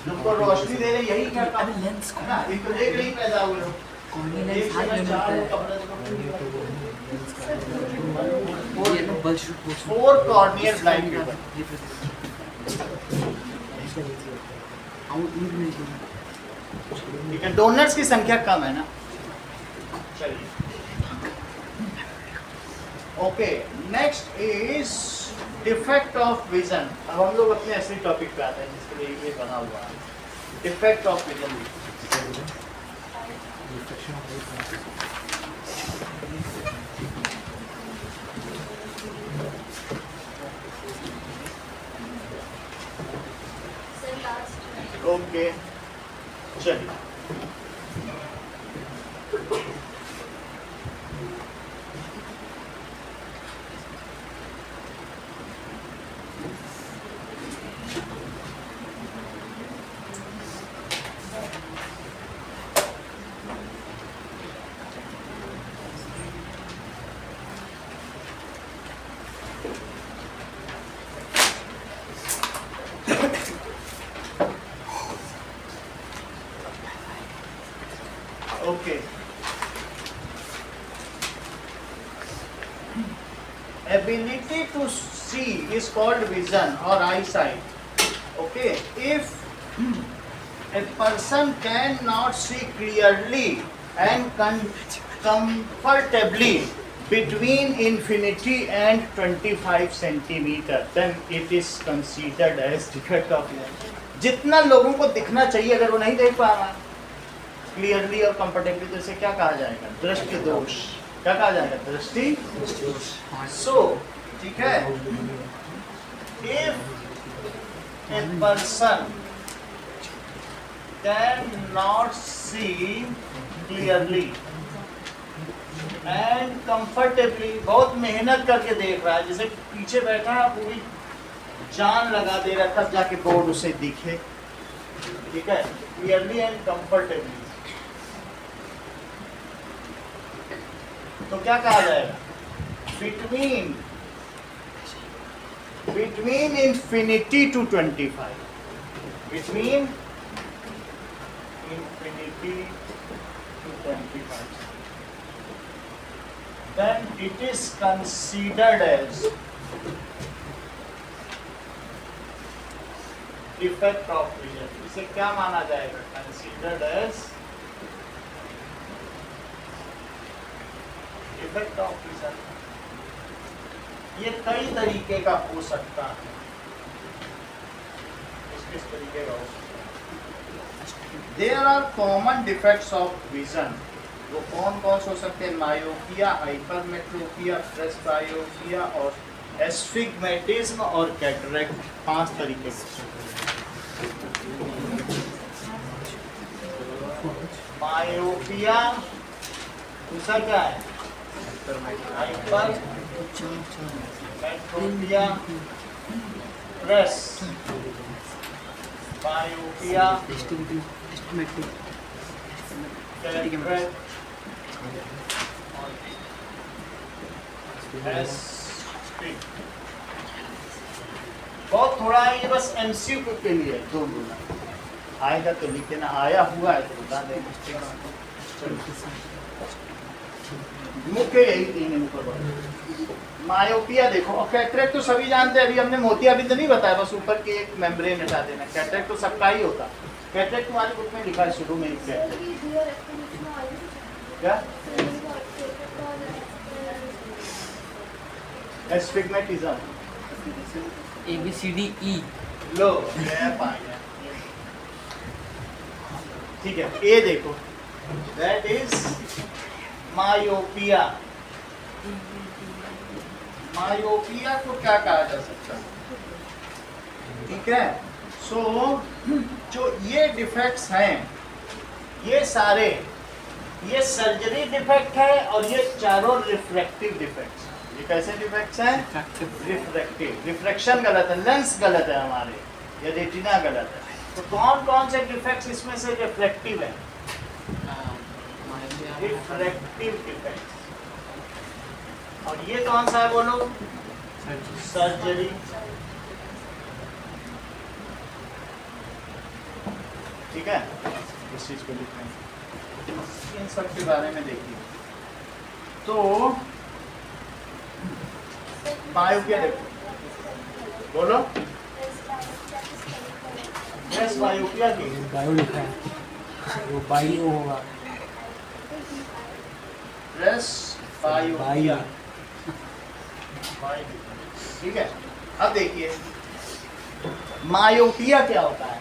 A: तुमको रोशनी दे रहे, यही क्या काम है ना, इनको देख रही पैदा हुए हो।
B: कॉर्निया
A: एक
B: लेंस हाथ
A: समय
B: में
A: चार
B: मिलता
A: कपड़े
B: है। ये तो बल शूट
A: 4 कॉर्नियल ब्लाइंड पीपल। ठीक है, डोनर्स की संख्या कम है ना। चलिए okay, next is defect of vision. अब हम लोग अपने असली टॉपिक पे आते हैं जिसके लिए ये बना हुआ है, डिफेक्ट ऑफ विजन। ओके चलिए, okay ability to see is called vision or eyesight. Okay, if a person cannot see clearly and comfortably between infinity and 25 centimeter, then it is considered as defect of vision. जितना लोगों को दिखना चाहिए अगर वो नहीं देख पा रहा क्लियरली और कंफर्टेबली, तो इसे क्या कहा जाएगा? दृष्टि दोष। क्या कहा जाएगा? दृष्टि दोष। सो ठीक है, if a person can not see clearly and comfortably, बहुत मेहनत करके देख रहा है, जैसे पीछे बैठा है पूरी जान लगा दे रहा है तब जाके बोर्ड उसे दिखे। ठीक है, क्लियरली एंड कंफर्टेबली, तो क्या कहा जाएगा? Between infinity to 25, between infinity to 25, then it is considered as defect of vision. इसे क्या माना जाएगा? Considered as defect of vision. ये कई तरीके का हो सकता है, किस तरीके का हो सकता है? There are common defects of vision. वो कौन कौन से हो सकते हैं? मायोपिया, हाइपरमेट्रोपिया, प्रेसबायोपिया और एस्टिग्मेटिज्म और कैटरेक्ट। 5 तरीके से। मायोपिया, दूसरा क्या है? हाइपरमेट्रोपिया, प्रेस बायोपिया, कैटरेक्ट, बहुत थोड़ा है ये, बस एमसीक्यू के लिए 2 मिनट आएगा तो लिख देना, आया हुआ है तो बता देंगे। मुख्य यही 3 ऊपर। मायोपिया देखो, और कैटरेक्ट तो सभी जानते हैं, अभी हमने मोतियाबिंद नहीं बताया, बस ऊपर के एक मेम्ब्रेन हटा देना। कैटरेक्ट तो सबका ही होता। कैटरेक्ट तुम्हारी बुक में लिखा है शुरू में ही। क्या? Astigmatism,
B: ABCDE।
A: लो ठीक है, ए देखो, दैट इज मायोपिया। मायोपिया को क्या कहा जा सकता है? ठीक है, सो जो ये डिफेक्ट्स हैं, ये सारे, ये सर्जरी डिफेक्ट है और ये चारों रिफ्रैक्टिव डिफेक्ट्स। ये कैसे डिफेक्ट्स हैं? रिफ्रैक्टिव, रिफ्रैक्शन गलत है, लेंस गलत है हमारे, या रेटिना गलत है। तो कौन कौन से डिफेक्ट्स इसमें से रिफ्रैक्टिव है? Refractive defects. और ये कौन सा है बोलो? सर्जरी। ठीक है, इस चीज को लिखें, इन सब के बारे में देखिए। तो बायोपिया देखो, बोलो। यस, बायोपिया की
C: बायो लिखा है, वो बायो होगा।
A: प्रेस बायोपिया, ठीक है। अब देखिए मायोपिया क्या होता है?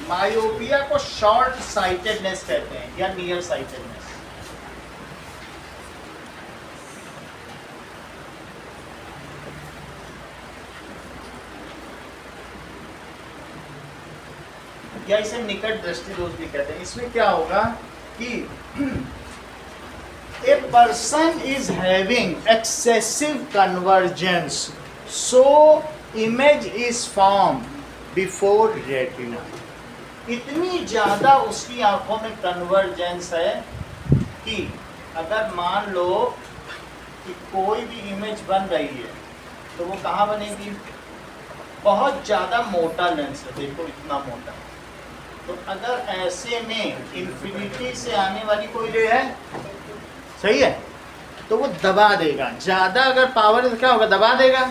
A: मायोपिया को शॉर्ट साइटेडनेस कहते हैं या नियर साइटेडनेस। या इसे निकट दृष्टि दोष भी कहते हैं। इसमें क्या होगा कि a person is having excessive convergence, so image is formed before retina. इतनी ज़्यादा उसकी आंखों में कन्वर्जेंस है कि अगर मान लो कि कोई भी इमेज बन रही है तो वो कहाँ बनेगी? बहुत ज़्यादा मोटा लेंस है, देखो इतना मोटा। तो अगर ऐसे में इन्फिनिटी से आने वाली कोई रे है, सही है, तो वो दबा देगा। ज़्यादा अगर पावर है तो क्या होगा? दबा देगा।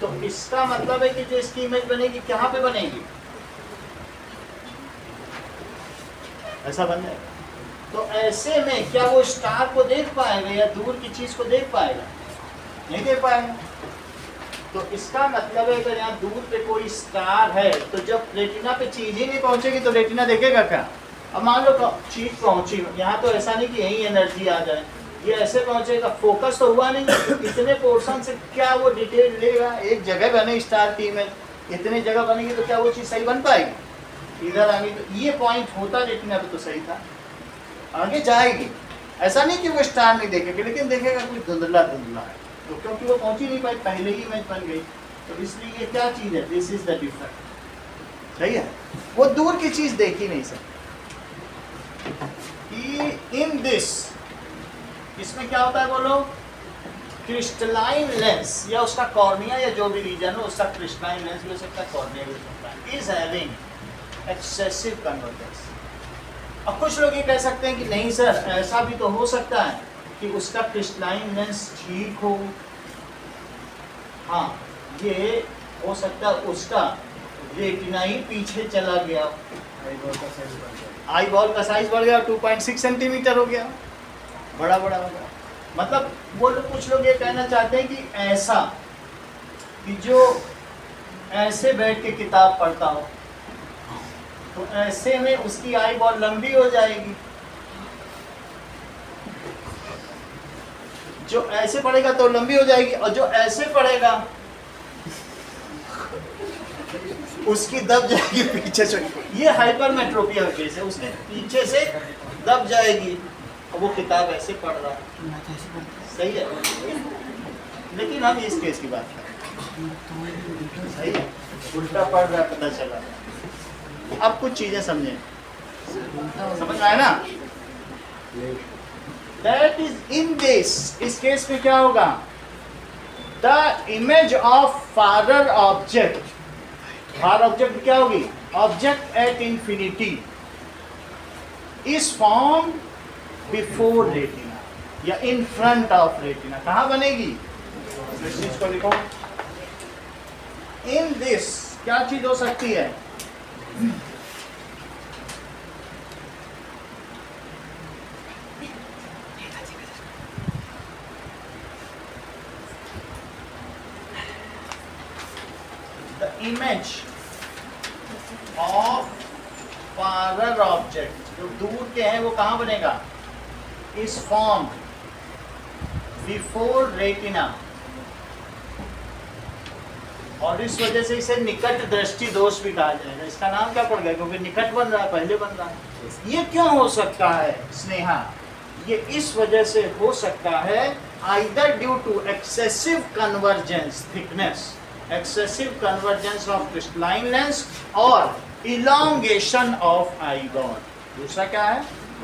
A: तो इसका मतलब है कि जो इसकी इमेज बनेगी कहाँ पे बनेगी? ऐसा बन जाएगा। तो ऐसे में क्या वो स्टार को देख पाएगा या दूर की चीज को देख पाएगा? नहीं देख पाएगा। तो इसका मतलब है अगर यहाँ दूर पे कोई स्टार है तो जब रेटिना पे चीज ही नहीं पहुंचेगी तो रेटिना देखेगा क्या? अब मान लो चीज पहुंची, यहाँ तो ऐसा नहीं कि यही एनर्जी आ जाए, ये ऐसे पहुंचेगा, फोकस तो हुआ नहीं, इतने पोर्शन से क्या वो डिटेल लेगा? एक जगह बने स्टार की इमेज, इतने जगह बनेगी तो क्या वो चीज सही बन पाएगी? इधर आगे तो ये पॉइंट होता रेटिना पे तो सही था, आगे जाएगी। ऐसा नहीं कि वो स्टार नहीं देखेगा, लेकिन देखेगा कोई धुंधला धुंधला है, तो क्योंकि वो पहुंच ही नहीं पाई, पहले ही इमेज बन गई। तो इसलिए ये क्या चीज है? This is the different. सही है, वो दूर की चीज देख ही नहीं सकती। इन दिस, इसमें क्या होता है बोलो? क्रिस्टलाइन लेंस या उसका कॉर्निया या जो भी रीजन हो उसका क्रिस्टलाइन लेंस भी हो सकता है, कॉर्निया भी हो सकता है, इज हैविंग एक्सेसिव कन्वर्जेंस। अब कुछ लोग ये कह सकते हैं कि नहीं सर, ऐसा भी तो हो सकता है कि उसका क्रिस्टलाइन लेंस ठीक हो। हाँ, ये हो सकता है उसका रेटिना ही पीछे चला गया, आई बॉल का साइज बढ़ गया, 2.6 सेंटीमीटर हो गया, बड़ा बड़ा हो गया। मतलब वो लोग, कुछ लोग ये कहना चाहते हैं कि ऐसा कि जो ऐसे बैठ के किताब पढ़ता हो तो ऐसे में उसकी आई बॉल लंबी हो जाएगी, जो ऐसे पढ़ेगा तो लंबी हो जाएगी, और जो ऐसे पढ़ेगा उसकी दब जाएगी पीछे से। ये हाइपरमेट्रोपिया केस है, उसके पीछे से दब जाएगी और वो किताब ऐसे पढ़ रहा है। सही है, लेकिन हम इस केस की बात कर रहे हैं। सही है, उल्टा पढ़ रहा है, पता चला। अब कुछ चीजें समझें, समझ में आया ना? That is in this, इस केस में क्या होगा? The image of farther object, far object क्या होगी? Object at infinity is formed before retina या in front of retina। कहाँ बनेगी? इस चीज को लिखो। In this क्या चीज हो सकती है? The image of farther object, जो दूर के हैं वो कहाँ बनेगा? is formed before retina, और इस वजह से इसे निकट दृष्टि दोष भी कहा जाएगा। इसका नाम क्या पड़ गया? क्योंकि निकट बन रहा है, पहले बन रहा है। ये क्यों हो सकता है स्नेहा? ये इस वजह से हो सकता है either due to excessive convergence thickness, excessive convergence of crystalline lens और elongation of eyeball। दूसरा क्या है?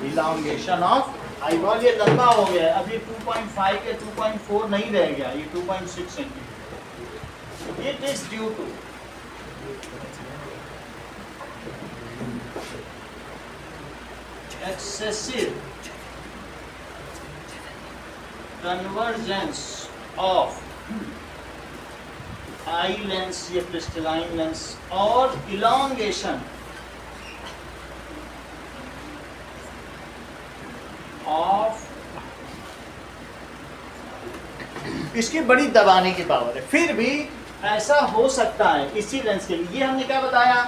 A: elongation of eyeball। ये लंबा हो गया है, अभी 2.5 या 2.4 नहीं रह गया, ये 2.6 centimetre. It is due to excessive convergence of eye lens या क्रिस्टलाइन लेंस और इलोंगेशन ऑफ, इसकी बड़ी दबाने की पावर है। फिर भी ऐसा हो सकता है इसी लेंस के लिए। ये हमने क्या बताया,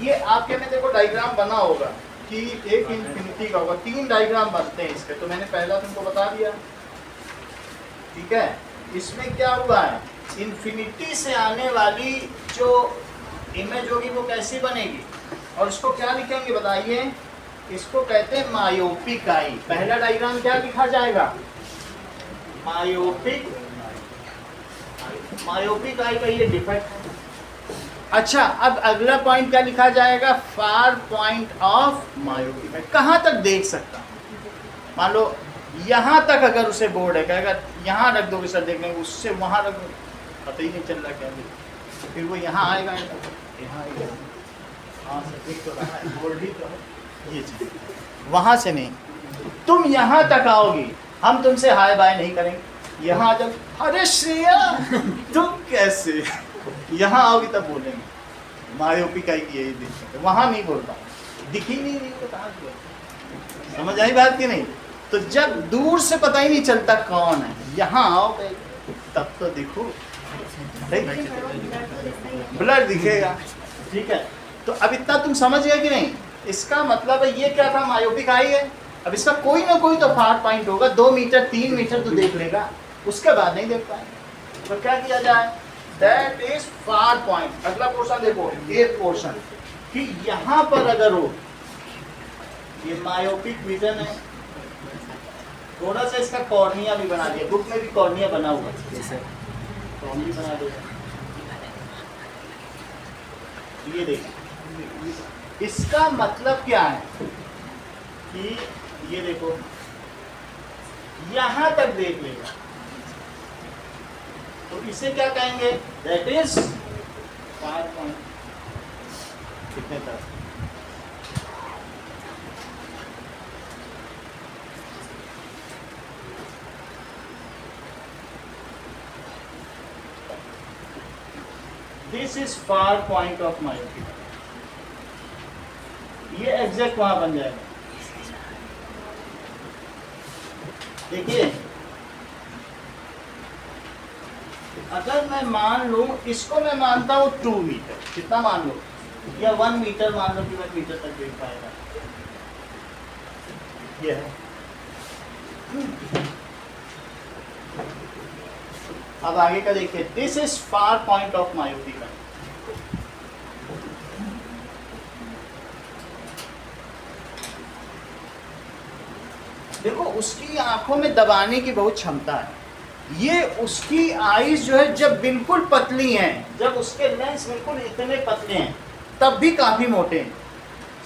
A: ये आपके में देखो डायग्राम बना होगा कि एक इन्फिनिटी का होगा, 3 डायग्राम बनते हैं इसके, तो मैंने पहला तुमको बता दिया, ठीक है। इसमें क्या हुआ है, इन्फिनिटी से आने वाली जो इमेज होगी वो कैसी बनेगी, और इसको क्या लिखेंगे बताइए, इसको कहते हैं मायोपिक आई। पहला डायग्राम क्या लिखा जाएगा, मायोपिक, मायोपिक आई का ये डिफेक्ट है। अच्छा, अब अगला पॉइंट क्या लिखा जाएगा, फार पॉइंट ऑफ मायोपिक आई। कहाँ तक देख सकता हूँ, मान लो यहाँ तक अगर उसे बोर्ड है, कहेगा यहाँ रख दोगे सर देख लेंगे, उससे वहाँ रख दो, पता ही नहीं चल रहा क्या है। फिर वो यहाँ आएगा, यहाँ आएगा, हाँ सर देख तो रहा है, बोर्ड ही तो है, ये चीज़ वहाँ से नहीं, तुम यहाँ तक आओगी, हम तुमसे हाय बाय नहीं करेंगे। यहाँ जब अरे श्रेया तुम कैसे, यहाँ आओगी तब बोलेंगे मायोपिक आई की यही दिक्कत है, वहाँ नहीं बोलता, दिख ही नहीं रही तो कहाँ की, समझ आई बात की नहीं। तो जब दूर से पता ही नहीं चलता कौन है, यहाँ आओ तब तो दिखो, ब्लर दिखेगा, ठीक है। तो अब इतना तुम समझ गए कि नहीं, इसका मतलब है ये क्या था, मायोपिक आई है। अब इसका कोई ना कोई तो फार पॉइंट होगा, 2 मीटर 3 मीटर तो देख लेगा, उसके बाद नहीं देख पाएगा। तो क्या किया जाए, दैट इज फार पॉइंट। अगला पोर्शन देखो, एक पोर्शन कि यहाँ पर अगर हो, ये मायोपिक विजन है, थोड़ा सा इसका कॉर्निया भी बना दिया, बुक में भी कॉर्निया बना हुआ है, कॉर्निया बना दो। ये देखो, इसका मतलब क्या है कि ये देखो यहाँ तक देख लेगा, तो इसे क्या कहेंगे, दैट इज फार पॉइंट। कितने तक, this is far point of myopic. ये एग्जैक्ट वहां बन जाएगा। देखिए, अगर मैं मान लूं, इसको मैं मानता हूं 2 मीटर, कितना मान लो, या 1 मीटर मान लो कि 1 मीटर तक देख पाएगा, ये है। अब आगे का देखिए, this is far point of myopic. देखो, उसकी आंखों में दबाने की बहुत क्षमता है। ये उसकी आईज जो है जब बिल्कुल पतली हैं, जब उसके लेंस बिल्कुल इतने पतले हैं, तब भी काफ़ी मोटे हैं।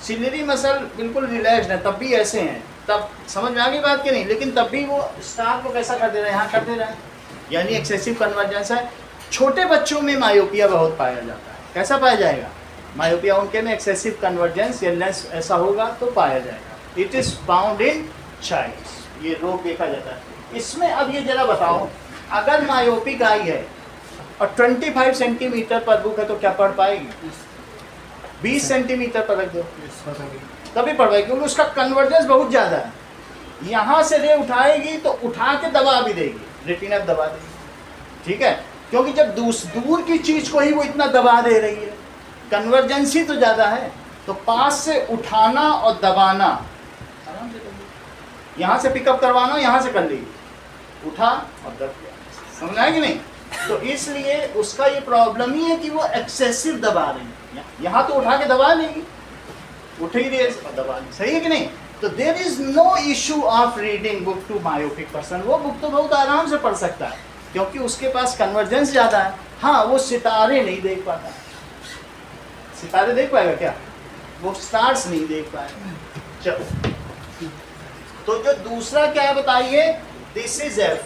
A: सिलेरी मसल बिल्कुल रिलैक्स्ड है, तब भी ऐसे हैं, तब समझ में आ गई बात कि नहीं। लेकिन तब भी वो स्टार को कैसा कर दे रहे हैं, यहाँ कर दे रहे हैं, यानी एक्सेसिव कन्वर्जेंस है। छोटे बच्चों में मायोपिया बहुत पाया जाता है। कैसा पाया जाएगा मायोपिया, उनके में एक्सेसिव कन्वर्जेंस या लेंस ऐसा होगा तो पाया जाएगा। It is found in child, ये रोग देखा जाता है इसमें। अब ये जरा बताओ, अगर मायोपिक आई है और 25 सेंटीमीटर पर बुक है तो क्या पढ़ पाएगी, 20 सेंटीमीटर पर रख दो तभी पढ़ पाएगी, क्योंकि उसका कन्वर्जेंस बहुत ज़्यादा है। यहाँ से रे उठाएगी तो उठा के दबा भी देगी, रेटिना दबा देगी, ठीक है, क्योंकि जब दूर की चीज़ को ही वो इतना दबा दे रही है, कन्वर्जेंस ही तो ज़्यादा है। तो पास से उठाना और दबाना आराम से करेगी, यहाँ से पिकअप करवाना यहाँ से कर लेगी, उठा और दब गया, समझ आया कि नहीं। तो इसलिए उसका ये प्रॉब्लम ही है कि वो एक्सेसिव दबा रही है। यहाँ तो उठा के दबा लेगी, उठ ही रही है और दबा ली, सही है कि नहीं। तो there is no issue of reading book to myopic person. वो बुक तो बहुत आराम से पढ़ सकता है क्योंकि उसके पास कन्वर्जेंस ज़्यादा है। हाँ, वो सितारे नहीं देख पाता। सितारे देख पाएगा क्या? वो स्टार्स नहीं देख पाएगा। चलो, तो जो दूसरा क्या है बताइए, दिस इज एफ,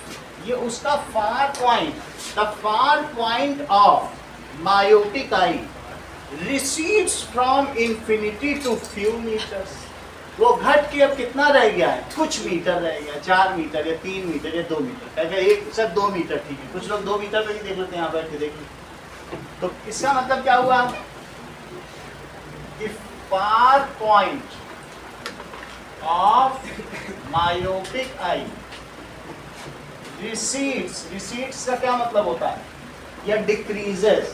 A: ये उसका far point, the far point of myopic eye recedes from infinity to few metres. वो घट के अब कितना रह गया है? कुछ मीटर रह गया, 4 मीटर या 3 मीटर या 2 मीटर। कहेगा एक सर 2 मीटर ठीक है, कुछ लोग 2 मीटर पे भी देख लेते हैं, यहाँ बैठ के देखिए। तो इसका मतलब क्या हुआ? कि far point of myopic eye recedes का क्या मतलब होता है? या decreases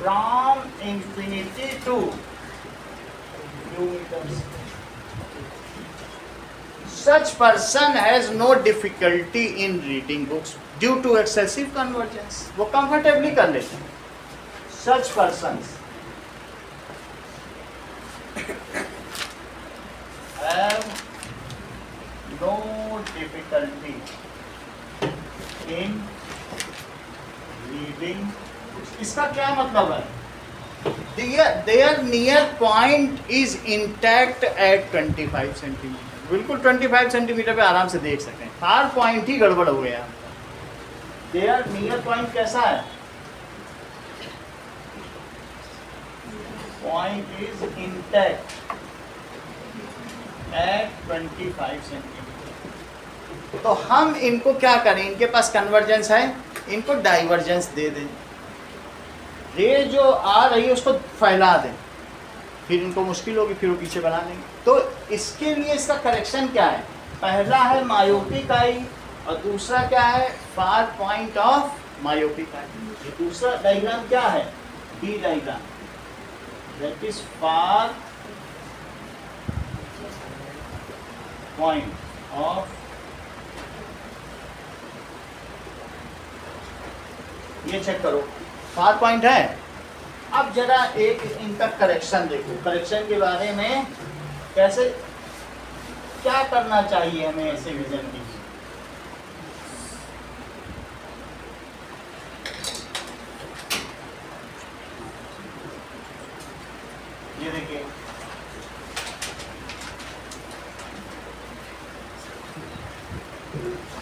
A: from infinity to few meters. Such person has no difficulty in reading books due to excessive convergence. वो comfortably कर लेते हैं। Such persons have no difficulty in reading books. इसका क्या मतलब है? Their near point is intact at 25 centimetre. बिल्कुल 25 centimetre पे आराम से देख सकते हैं। फार पॉइंट ही गड़बड़ हो गया। Their near point कैसा है? Point is intact at 25 centimetre. तो हम इनको क्या करें? इनके पास कन्वर्जेंस है, इनको डाइवर्जेंस दे दें। रे जो आ रही है उसको फैला दें, फिर इनको मुश्किल होगी, फिर वो पीछे बना लेंगे। तो इसके लिए इसका करेक्शन क्या है? पहला है मायोपिक आई और दूसरा क्या है? Far point of myopic eye. दूसरा डायग्राम क्या है? B diagram, that is far point of, ये चेक करो, फार पॉइंट है। अब जरा एक इनका करेक्शन देखो, करेक्शन के बारे में कैसे क्या करना चाहिए हमें ऐसे विजन की। ये देखिए,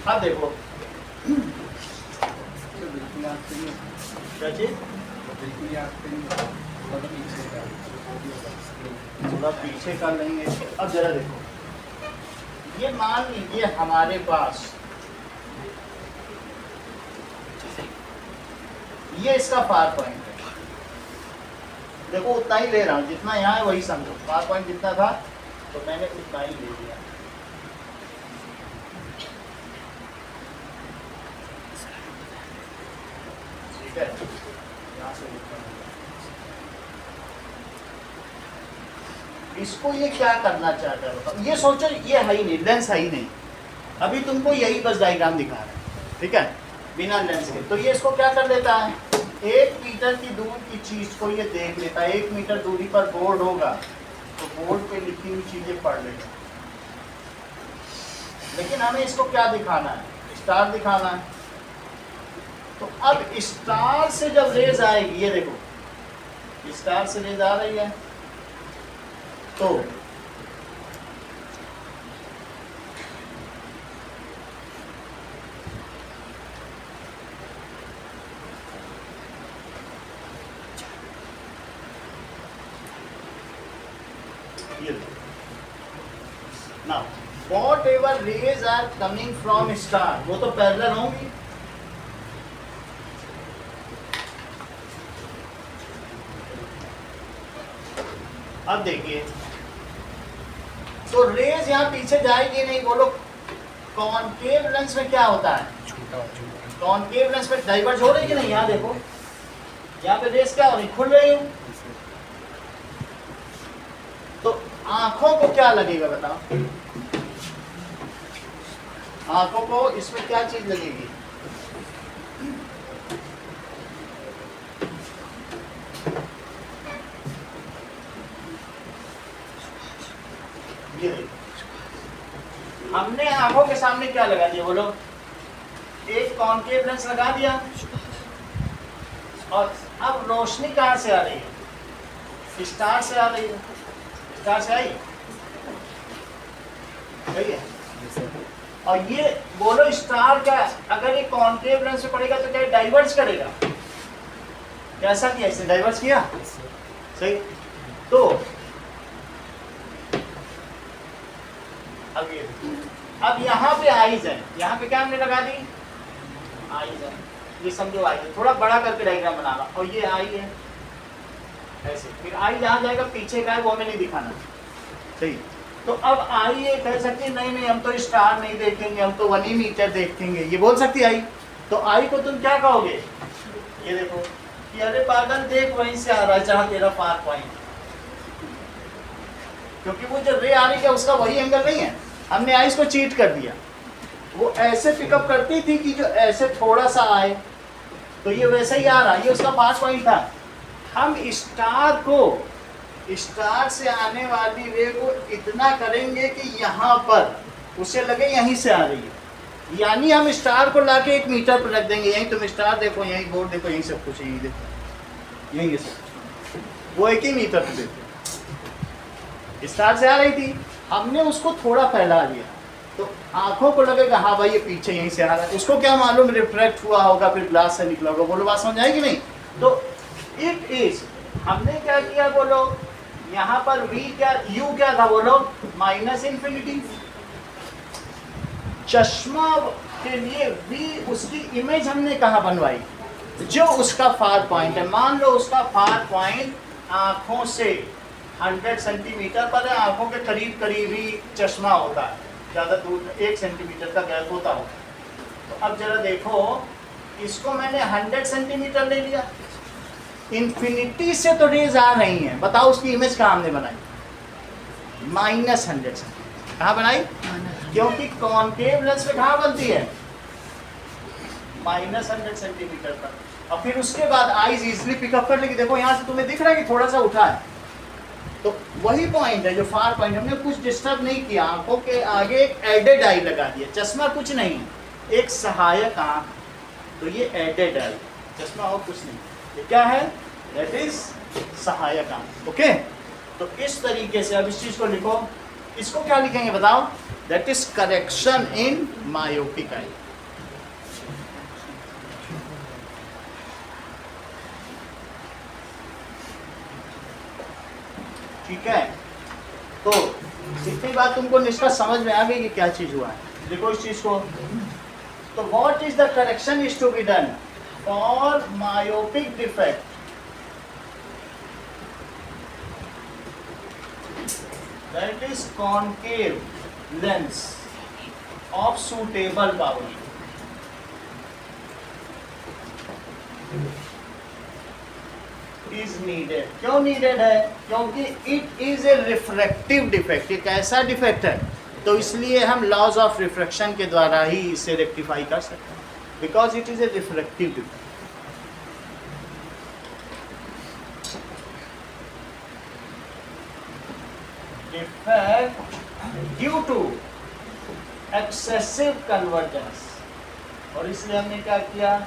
A: अब देखो क्या चीज, थोड़ा पीछे कर लेंगे। अब जरा देखो, ये मान लीजिए हमारे पास ये इसका फार पॉइंट है। देखो उतना ही ले रहा हूँ, जितना यहाँ है वही समझो। फार पॉइंट जितना था तो मैंने उतना ही ले लिया। ठीक है, यहाँ से इसको ये क्या करना चाहता है बताओ? ये सोचो, ये है ही नहीं, लेंस है ही नहीं। अभी तुमको यही बस डायग्राम दिखा रहा है, ठीक है, बिना लेंस के। तो ये इसको क्या कर देता है? 1 मीटर की दूर की चीज को ये देख लेता है। 1 मीटर दूरी पर बोर्ड होगा तो बोर्ड पे लिखी हुई चीजें पढ़ लेगा। लेकिन हमें इसको क्या दिखाना है? स्टार दिखाना है। तो अब स्टार से जब रेज आएगी, ये देखो स्टार से रेज आ रही है, तो ये now whatever rays are coming from star, वो तो पैरेलल होंगी। अब देखिए, तो रेज यहाँ पीछे जाएगी नहीं। बोलो कॉनकेव लेंस में क्या होता है? कॉनकेव लेंस में डाइवर्ज हो रही है नहीं? यहाँ देखो, यहाँ पे रेज क्या हो रही? खुल रही है। तो आंखों को क्या लगेगा बताओ? आंखों को इसमें क्या चीज लगेगी? हमने आंखों के सामने क्या लगा दिया बोलो, एक कॉन्केव लेंस लगा दिया, और अब रोशनी कहाँ से आ रही है, स्टार से आ रही है, स्टार से आई, सही है। और ये बोलो स्टार का अगर ये कॉन्केव लेंस में पड़ेगा तो क्या डाइवर्ज करेगा, कैसा किया इसने, डाइवर्ज किया, सही। तो अब यहाँ पे आईज है, यहाँ पे क्या हमने लगा दी, आईज है, ये समझो आई है, थोड़ा बड़ा करके डायग्राम बनाना, और ये आई है ऐसे, फिर आई जहाँ जाएगा पीछे का है वो हमें नहीं दिखाना, सही। तो अब आई ये कह सकती है नहीं नहीं हम तो स्टार नहीं देखेंगे, हम तो 1 मीटर देखेंगे, ये बोल सकती आई। तो आई को तुम क्या कहोगे, ये देखो कि अरे पागल देख वहीं से आ रहा है जहाँ तेरा फार पॉइंट, क्योंकि वो जो रे आ रही है उसका वही एंगल नहीं है, हमने आइस को चीट कर दिया, वो ऐसे पिकअप करती थी कि जो ऐसे थोड़ा सा आए तो ये वैसे ही आ रहा, ये उसका फार पॉइंट था। हम स्टार को, स्टार से आने वाली रे को इतना करेंगे कि यहाँ पर उसे लगे यहीं से आ रही है, यानी हम स्टार को लाके 1 मीटर पर रख देंगे, यहीं तुम स्टार देखो, यहीं बोर्ड देखो, यहीं सब कुछ, यहीं देखो, यहीं सब, वो 1 ही मीटर पर देखो, स्टार से आ रही थी, हमने उसको थोड़ा फैला दिया तो आंखों को लगेगा हाँ भाई ये पीछे यहीं से आ रहा है, उसको क्या मालूम रिफ्लेक्ट हुआ होगा फिर ग्लास से निकला होगा, बोलो बात समझ आएगी नहीं। तो इट इज, हमने क्या किया बोलो, यहाँ पर v क्या, u क्या था बोलो, -∞। चश्मा के लिए v उसकी इमेज हमने कहाँ बनवाई, जो उसका फार पॉइंट है, मान लो उसका फार पॉइंट आंखों से 100 सेंटीमीटर पर है, आंखों के करीब करीब ही चश्मा होता है, ज़्यादा दूर 1 सेंटीमीटर का गैप होता हो। तो अब जरा देखो, इसको मैंने 100 सेंटीमीटर ले लिया, इन्फिनिटी से तो रेज आ रही हैं, बताओ उसकी इमेज कहाँ हमने बनाई, -100 सेंटीमीटर। कहाँ बनाई, क्योंकि कॉन्केव लेंस में कहाँ बनती है, -100 सेंटीमीटर पर। और फिर उसके बाद आईज इजिली पिकअप कर लेगी, देखो यहाँ से तुम्हें दिख रहा है कि थोड़ा सा उठा है, तो वही पॉइंट है जो फार पॉइंट, हमने कुछ डिस्टर्ब नहीं किया, आंखों के आगे एक एडेड आई लगा दिया, चश्मा कुछ नहीं, एक सहायक आंख, तो ये एडेड आई, चश्मा और कुछ नहीं, ये क्या है, दैट इज सहायक आंख, ओके। तो इस तरीके से अब इस चीज को लिखो, इसको क्या लिखेंगे बताओ, that is correction in myopic eye. ठीक है, तो इतनी बात तुमको निष्कर्ष समझ में आ गई कि क्या चीज हुआ है, देखो इस चीज को। तो what is the correction is to be done for myopic defect, that is concave lens of suitable power. Is needed, क्यों नीडेड है, क्योंकि it is a refractive defect, एक ऐसा डिफेक्ट है, तो इसलिए हम लॉज ऑफ रिफ्रैक्शन के द्वारा ही इसे रेक्टिफाई कर सकते हैं, because it is a refractive defect. Defect due to excessive convergence, और इसलिए हमने क्या किया,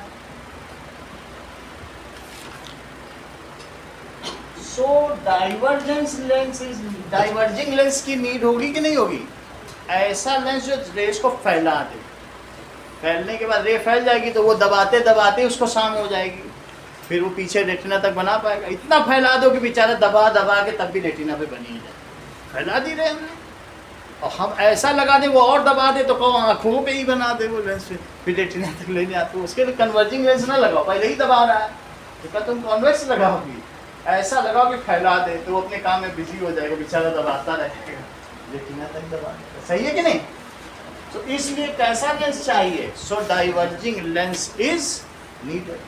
A: so divergence lens is, diverging lens की नीड होगी कि नहीं होगी, ऐसा लेंस जो रेस को फैला दे, फैलने के बाद रे फैल जाएगी तो वो दबाते दबाते उसको सामने हो जाएगी, फिर वो पीछे रेटिना तक बना पाएगा, इतना फैला दो कि बेचारा दबा दबा के तब भी रेटिना पे बनी ही जाए, फैला दी रहे हमने। और हम ऐसा लगा दे वो और दबा दे तो कहो आँखों पे ही बना दे वो लेंस, फिर रेटिना तक लेने आते, उसके लिए कन्वर्जिंग लेंस ना लगाओ, पहले ही दबा रहा है, तो क्या तुम कॉन्वेक्स लगाओगी, ऐसा लगाओ कि फैला दे तो वो अपने काम में बिजी हो जाएगा, बेचारा दबाता रहेगा, रेटिना तक दबा देगा, सही है कि नहीं। तो इसलिए कैसा लेंस चाहिए, सो डाइवर्जिंग लेंस इज नीडेड।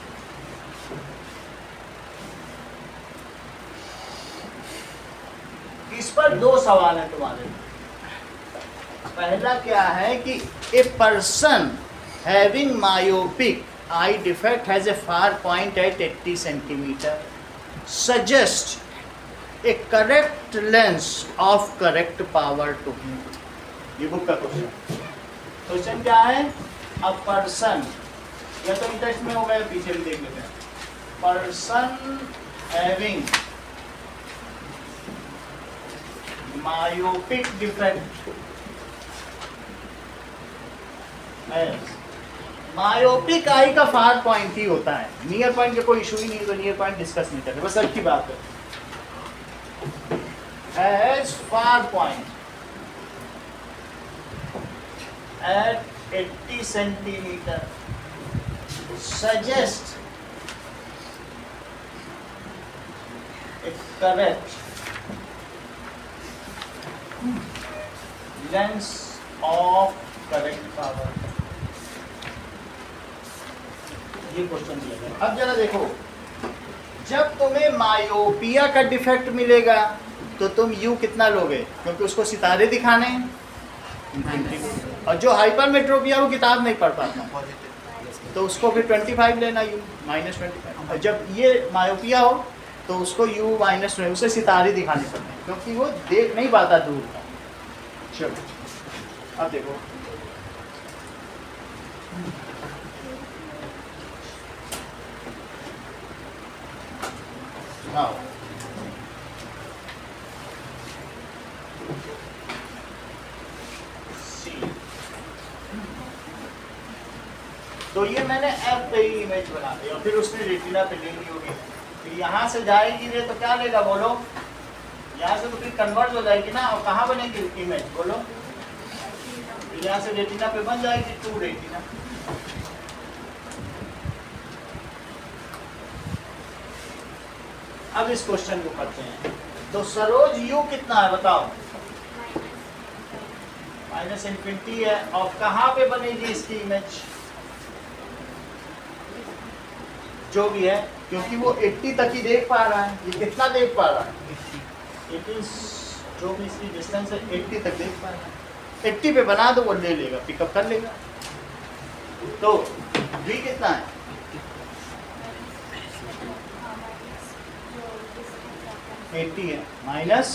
A: इस पर 2 सवाल है तुम्हारे। पहला क्या है कि ए person having myopic eye defect has a far point at 80 centimeter, suggest a correct lens of correct power to him। ये बुक का क्वेश्चन। क्वेश्चन क्या है? अ पर्सन, या तो इंटरेस्ट में हो गया, पीछे भी देख लेते हैं। Person having myopic defect, myopic eye का फार पॉइंट ही होता है, नियर पॉइंट का कोई इशू ही नहीं है, तो नियर पॉइंट डिस्कस नहीं करते, बस अच्छी बात है। As far point at 80 centimetre suggest a correct lens of correct power। ये क्वेश्चन दिया गया। अब जरा देखो, जब तुम्हें मायोपिया का डिफेक्ट मिलेगा तो तुम यू कितना लोगे, क्योंकि उसको सितारे दिखाने हैं, और जो हाइपरमेट्रोपिया वो किताब नहीं पढ़ पाता तो उसको फिर 25 लेना, यू -25। और जब ये मायोपिया हो तो उसको यू माइनस, उसे सितारे दिखाने पड़ते हैं, क्योंकि वो देख नहीं पाता दूर का। चलो अब देखो, हाँ तो ये मैंने एफ पे ही इमेज बना दी और फिर उसने रेटिना पे ले ली होगी, फिर यहाँ से जाएगी रे तो क्या लेगा बोलो, यहाँ से तो फिर कन्वर्ट हो जाएगी ना, और कहाँ बनेगी इमेज बोलो, यहाँ से रेटिना पे बन जाएगी 2 रेटिना। अब इस क्वेश्चन को करते हैं। तो सरोज यू कितना है बताओ, -∞ है, और कहाँ पे बनेगी इसकी इमेज, जो भी है, क्योंकि वो 80 तक ही देख पा रहा है, ये कितना देख पा रहा है, 80, जो भी इसकी डिस्टेंस है 80 तक देख पा रहा है, 80 पे बना दो, वो ले लेगा, पिकअप कर लेगा। तो v कितना है, -80 है, -80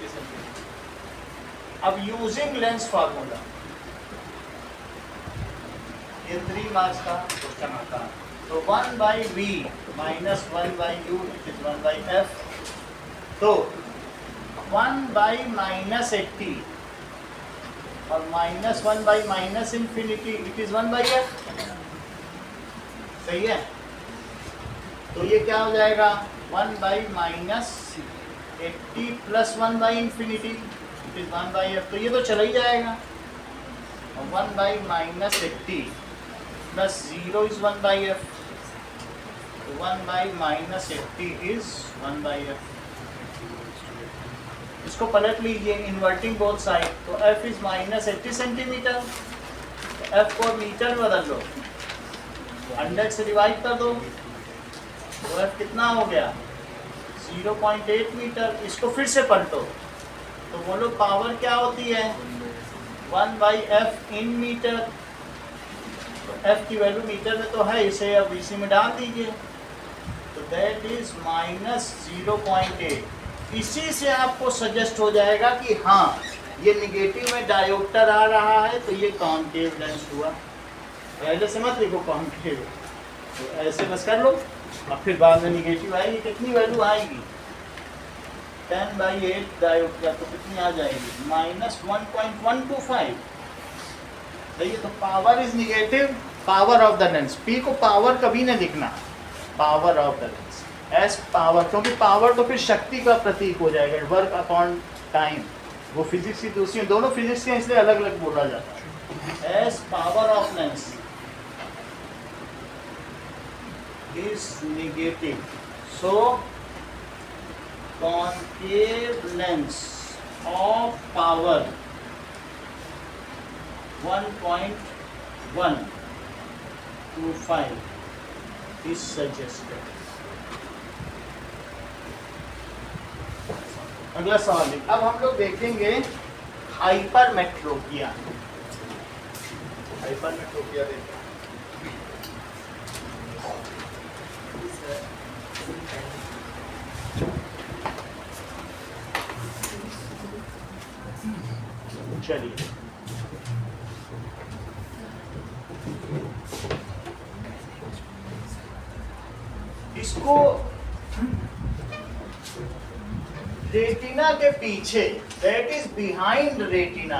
A: सेंटीमीटर। अब यूजिंग लेंस फार्मूला, ये 3 मार्क्स का क्वेश्चन आता है। तो 1/v minus 1/u it is 1/f। तो 1/-80 और -1/-infinity इट इज 1/f, सही है। तो ये क्या हो जाएगा, 1/-80 plus 1/infinity it is 1/f, तो ये तो चला ही जाएगा। 1/-80 plus 0 is 1/f, 1/-80 is 1/f। इसको पलट लीजिए, इन्वर्टिंग बोथ साइड, तो f इज -80 सेंटीमीटर, f को मीटर में बदल लो, 100 से डिवाइड कर दो, तो f कितना हो गया 0.8 मीटर। इसको फिर से पलटो तो बोलो पावर क्या होती है, 1/f इन मीटर। तो f की वैल्यू मीटर में तो है, इसे अब इसी में डाल दीजिए, तो दैट इज -0.8। इसी से आपको सजेस्ट हो जाएगा कि हाँ ये निगेटिव में डायोप्टर आ रहा है, तो ये कॉन्केव लेंस हुआ। पहले से मत लिखो कॉन्केव, तो ऐसे बस कर लो, और फिर बाद में निगेटिव आएगी, कितनी वैल्यू आएगी 10/8 डायोप्टर, तो कितनी आ जाएगी -1.125। सही है। तो power is negative, power of the lens, P को पावर कभी नहीं लिखना, power of the lens, S power, क्योंकि पावर तो फिर शक्ति का प्रतीक हो जाएगा, वर्क अपॉन टाइम, वो फिजिक्स की दूसरी, दोनों फिजिक्स के इसलिए अलग अलग बोला जाता है। S power of lens is negative, so concave lens of power 1.125 is suggested। अगला सवाल, अब हम लोग देखेंगे हाइपरमेट्रोपिया। हाइपरमेट्रोपिया देखें, चलिए इसको रेटिना के पीछे, that is behind retina,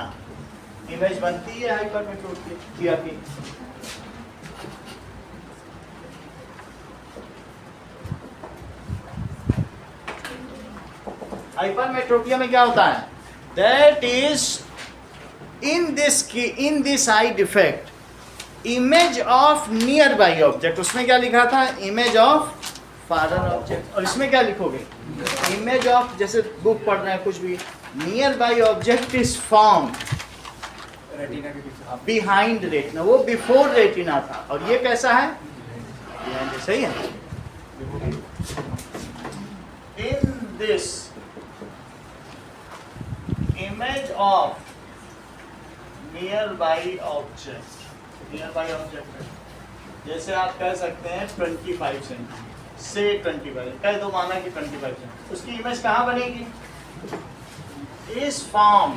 A: image बनती है हाइपरमेट्रोपिया की। हाइपरमेट्रोपिया में क्या होता है? That is in this I defect image of near by object. उसमें क्या लिखा था? Image of foreign object. और इसमें क्या लिखोगे? इमेज ऑफ, जैसे बुक पढ़ रहे हैं कुछ भी, near by object is form
C: retina के पीछे
A: बिहाइंड रेटिना। वो बिफोर रेटिना था, और ये कैसा है? Behind, सही है। In this image of near by object, near by object जैसे आप कह सकते हैं 25 सेंटीमीटर से 25 कह दो, माना कि 25 सेंटीमीटर, उसकी इमेज कहाँ बनेगी? इस फॉर्म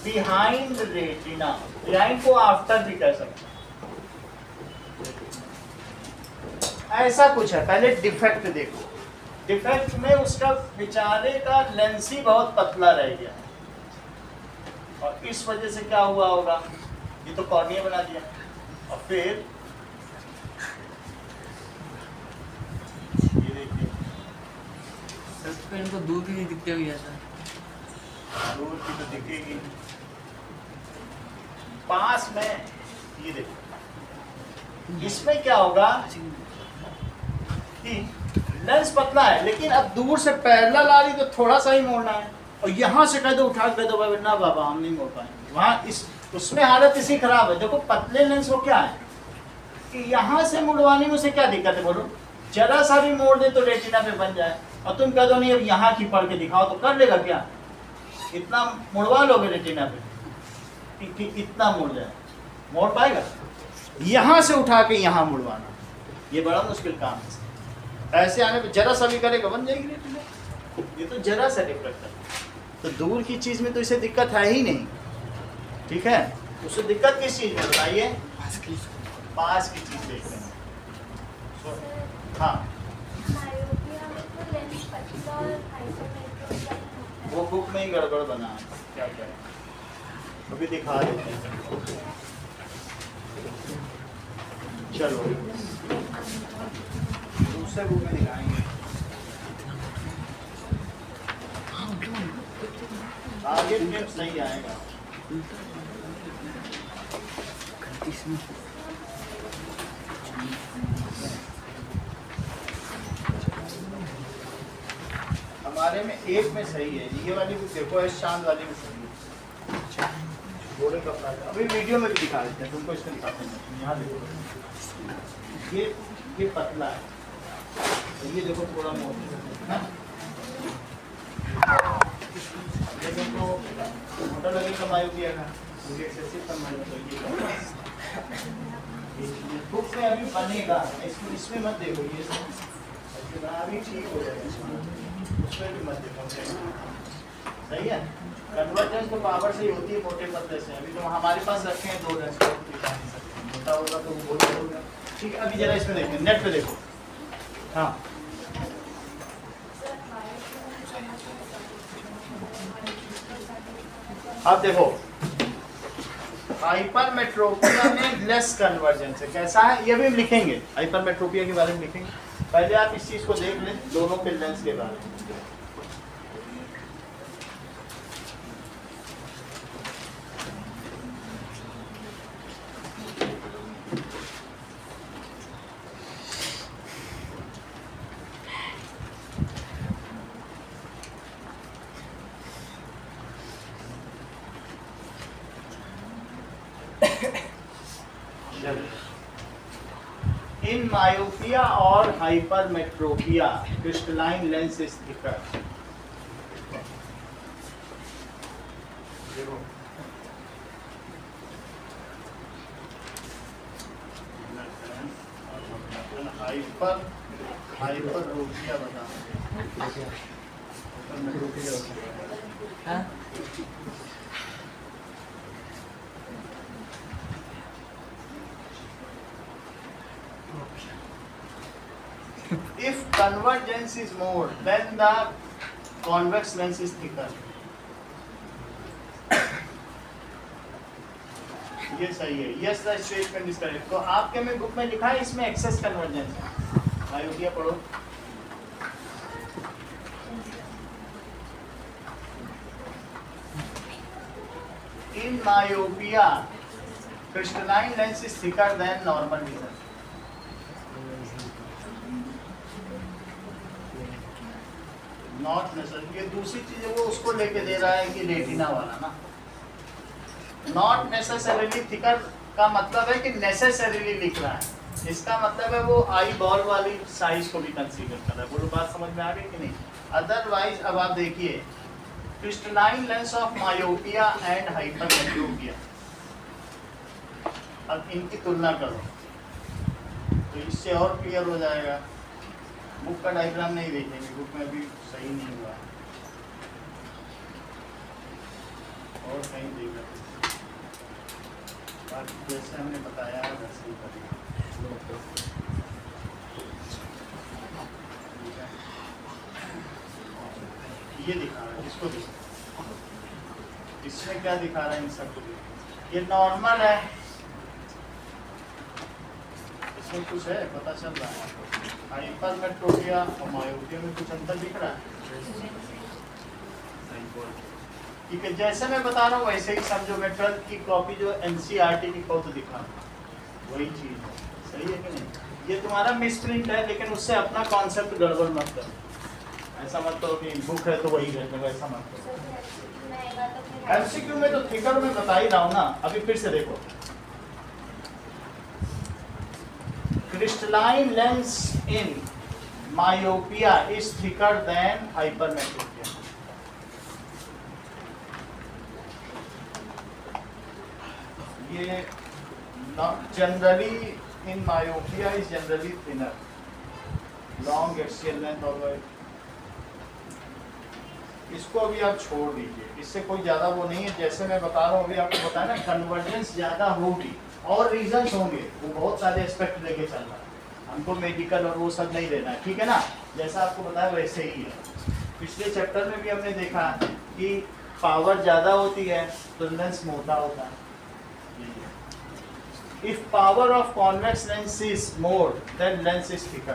A: बिहाइंड रेटिना। बिहाइंड को आफ्टर भी कह सकते हैं। ऐसा कुछ है। पहले डिफेक्ट देखो। डिफेक्ट में उसका बेचारे का लेंस ही बहुत पतला रह गया, और इस वजह से क्या हुआ होगा? ये तो कॉर्निया बना दिया, और फिर ये देखिए,
B: तो इनको दूर भी नहीं दिखते हुए ऐसा।
A: दूर की तो दिखेगी, पास में ये देखो। इसमें क्या होगा कि लेंस पतला है, लेकिन अब दूर से पैरेलल आ रही तो थोड़ा सा ही मोड़ना है, और यहाँ से कह दो उठा के दो बाबा, ना बाबा हम नहीं मोड़ पाएंगे। वहाँ इस उसमें हालत इसी खराब है। देखो पतले लेंस को क्या है कि यहाँ से मुड़वाने में उसे क्या दिक्कत है? बोलो, जरा सा भी मोड़ दे तो रेटिना पे बन जाए, और तुम कह दो नहीं अब यहाँ की पढ़ के दिखाओ, तो कर लेगा क्या? इतना मुड़वा लोगे रेटिना पे कि इतना मुड़ जाए, मोड़ पाएगा? यहाँ से उठा के यहाँ मुड़वाना, ये बड़ा मुश्किल काम है। ऐसे आने पे जरा सा भी करेगा बन जाएगी रेटिना। ये तो जरा सा डिफरेक्ट है, तो दूर की चीज़ में तो इसे दिक्कत है ही नहीं, ठीक है? उसे दिक्कत किस चीज़ में बताइए? पास की चीज़ देख रहे हैं। हाँ, वो बुक में ही गड़बड़ बना है, क्या करें? अभी दिखा देते हैं। चलो दूसरे बुक में दिखाएंगे। आगे फिर सही आएगा। हमारे में एक में सही है, ये वाली भी देखो, इस चांद वाली में सही है। घोड़े का प्लाजा अभी वीडियो में भी दिखा देते हैं, तुमको इसमें दिखाते हैं। यहाँ देखो, ये पतला है, तो ये देखो थोड़ा मोटा है, ये तुमको मोटा लगे का मायोपिया का, मुझे एक्सेसिव का मायोपिया। ये बुक में अभी बनेगा, इसको इसमें मत देखो, ये अभी ठीक हो जाएगा, उसमें भी मत देखो। सही है, कन्वर्जेंस तो पावर से ही होती है, मोटे पतले से। अभी तो हमारे पास रखे हैं 2 लेंस, मोटा होगा तो वो बोल होगा। ठीक है, अभी जरा इसमें देखो, नेट पे देखो। हाँ, अब देखो हाइपरमेट्रोपिया में लेस कन्वर्जेंस है। कैसा है ये भी हम लिखेंगे, हाइपरमेट्रोपिया के बारे में लिखेंगे। पहले आप इस चीज को देख लें, दोनों के लेंस के बारे में। इन मायोपिया और hypermetropia crystalline lens is different. Hypermetropia बता
B: हाँ?
A: If convergence is more, then the convex lens is thicker. ये सही है. Yes, the statement is correct. तो आपके में बुक में लिखा है इसमें एक्सेस कन्वर्जेंस है. मायोपिया पढ़ो. In myopia, crystalline lens is thicker than normal vision. Not necessarily. ये दूसरी चीज है, वो उसको लेके दे रहा है कि रेटिना वाला ना. Not necessarily thicker का मतलब है कि necessarily लिख रहा है. इसका मतलब है वो आई बॉल वाली साइज को भी कंसीडर कर रहा है. बोलो बात समझ में आ गई कि नहीं? अदरवाइज अब आप देखिए, crystalline lens of myopia and hypermetropia, अब इनकी तुलना करो तो इससे और क्लियर हो जाएगा. बुक का डायग्राम नहीं देखेंगे, बुक में अभी सही नहीं हुआ है, और कहीं देगा. जैसे हमने बताया वैसे ही करेंगे. ये दिखा रहा है, इसको देखो, इसमें क्या दिखा रहा है, इन सबको देखो. ये नॉर्मल है, इसमें कुछ है पता चल रहा है आपको. हाइपरमेट्रोपिया और मायोपिया में कुछ अंतर दिख रहा है. ठीक है, जैसे मैं बता रहा हूँ वैसे ही समझो. मैं 12th की कॉपी जो NCERT की खुद दिखा वही चीज है. सही है कि नहीं? ये तुम्हारा मिसप्रिंट है, लेकिन उससे अपना कॉन्सेप्ट गड़बड़ मत करो. ऐसा मत करो कि बुक है तो वही करने, वैसा मत करो. MCQ में तो थिकर में बता ही रहा हूँ ना. अभी फिर से देखो, crystalline lens in myopia is thicker than hypermetropia. ये generally in myopia is generally thinner, long axial length और इसको अभी आप छोड़ दीजिए, इससे कोई ज़्यादा वो नहीं है. जैसे मैं बता रहा हूँ अभी आपको बताया ना, कन्वर्जेंस ज़्यादा होगी और रीजंस होंगे, वो बहुत सारे एस्पेक्ट लेके चल रहा है. हमको मेडिकल और वो सब नहीं लेना है, ठीक है ना. जैसा आपको बताया वैसे ही है. पिछले चैप्टर में भी हमने देखा कि पावर ज़्यादा होती है तो लेंस मोटा होता है. If power of convex lens is more, then lens is thicker.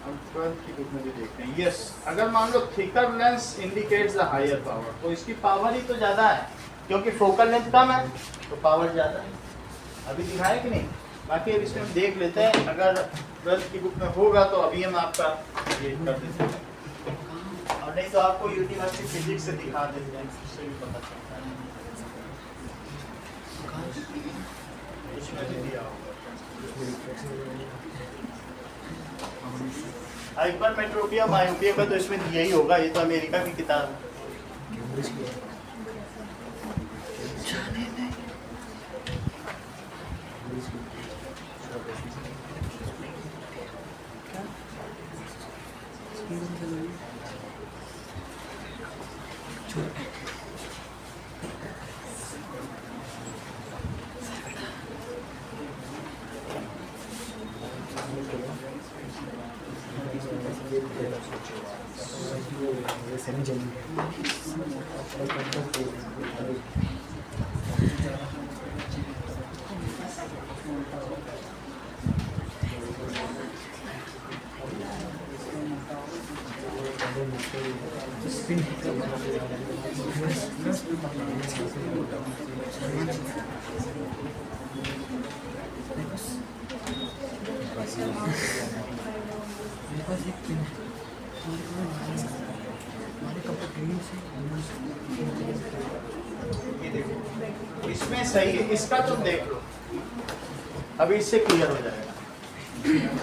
A: हम 12th की बुक में भी देखते हैं. यस, अगर मान लो thicker lens indicates the higher power, तो इसकी पावर ही तो ज़्यादा है, क्योंकि फोकल लेंथ कम है तो पावर ज़्यादा है. अभी दिखाया कि नहीं? बाकी अब इसमें हम देख लेते हैं. अगर 12th की बुक में होगा तो अभी हम आपका ये कर देते हैं, और नहीं तो आपको यूनिवर्सिटी फिजिक्स से दिखा देते हैं, उससे भी पता चलता है. हाइपरमेट्रोपिया मायोपिया का तो इसमें यही होगा. ये तो अमेरिका की किताब है. इसमें सही है, इसका तुम देख लो, अभी इससे क्लियर हो जाएगा.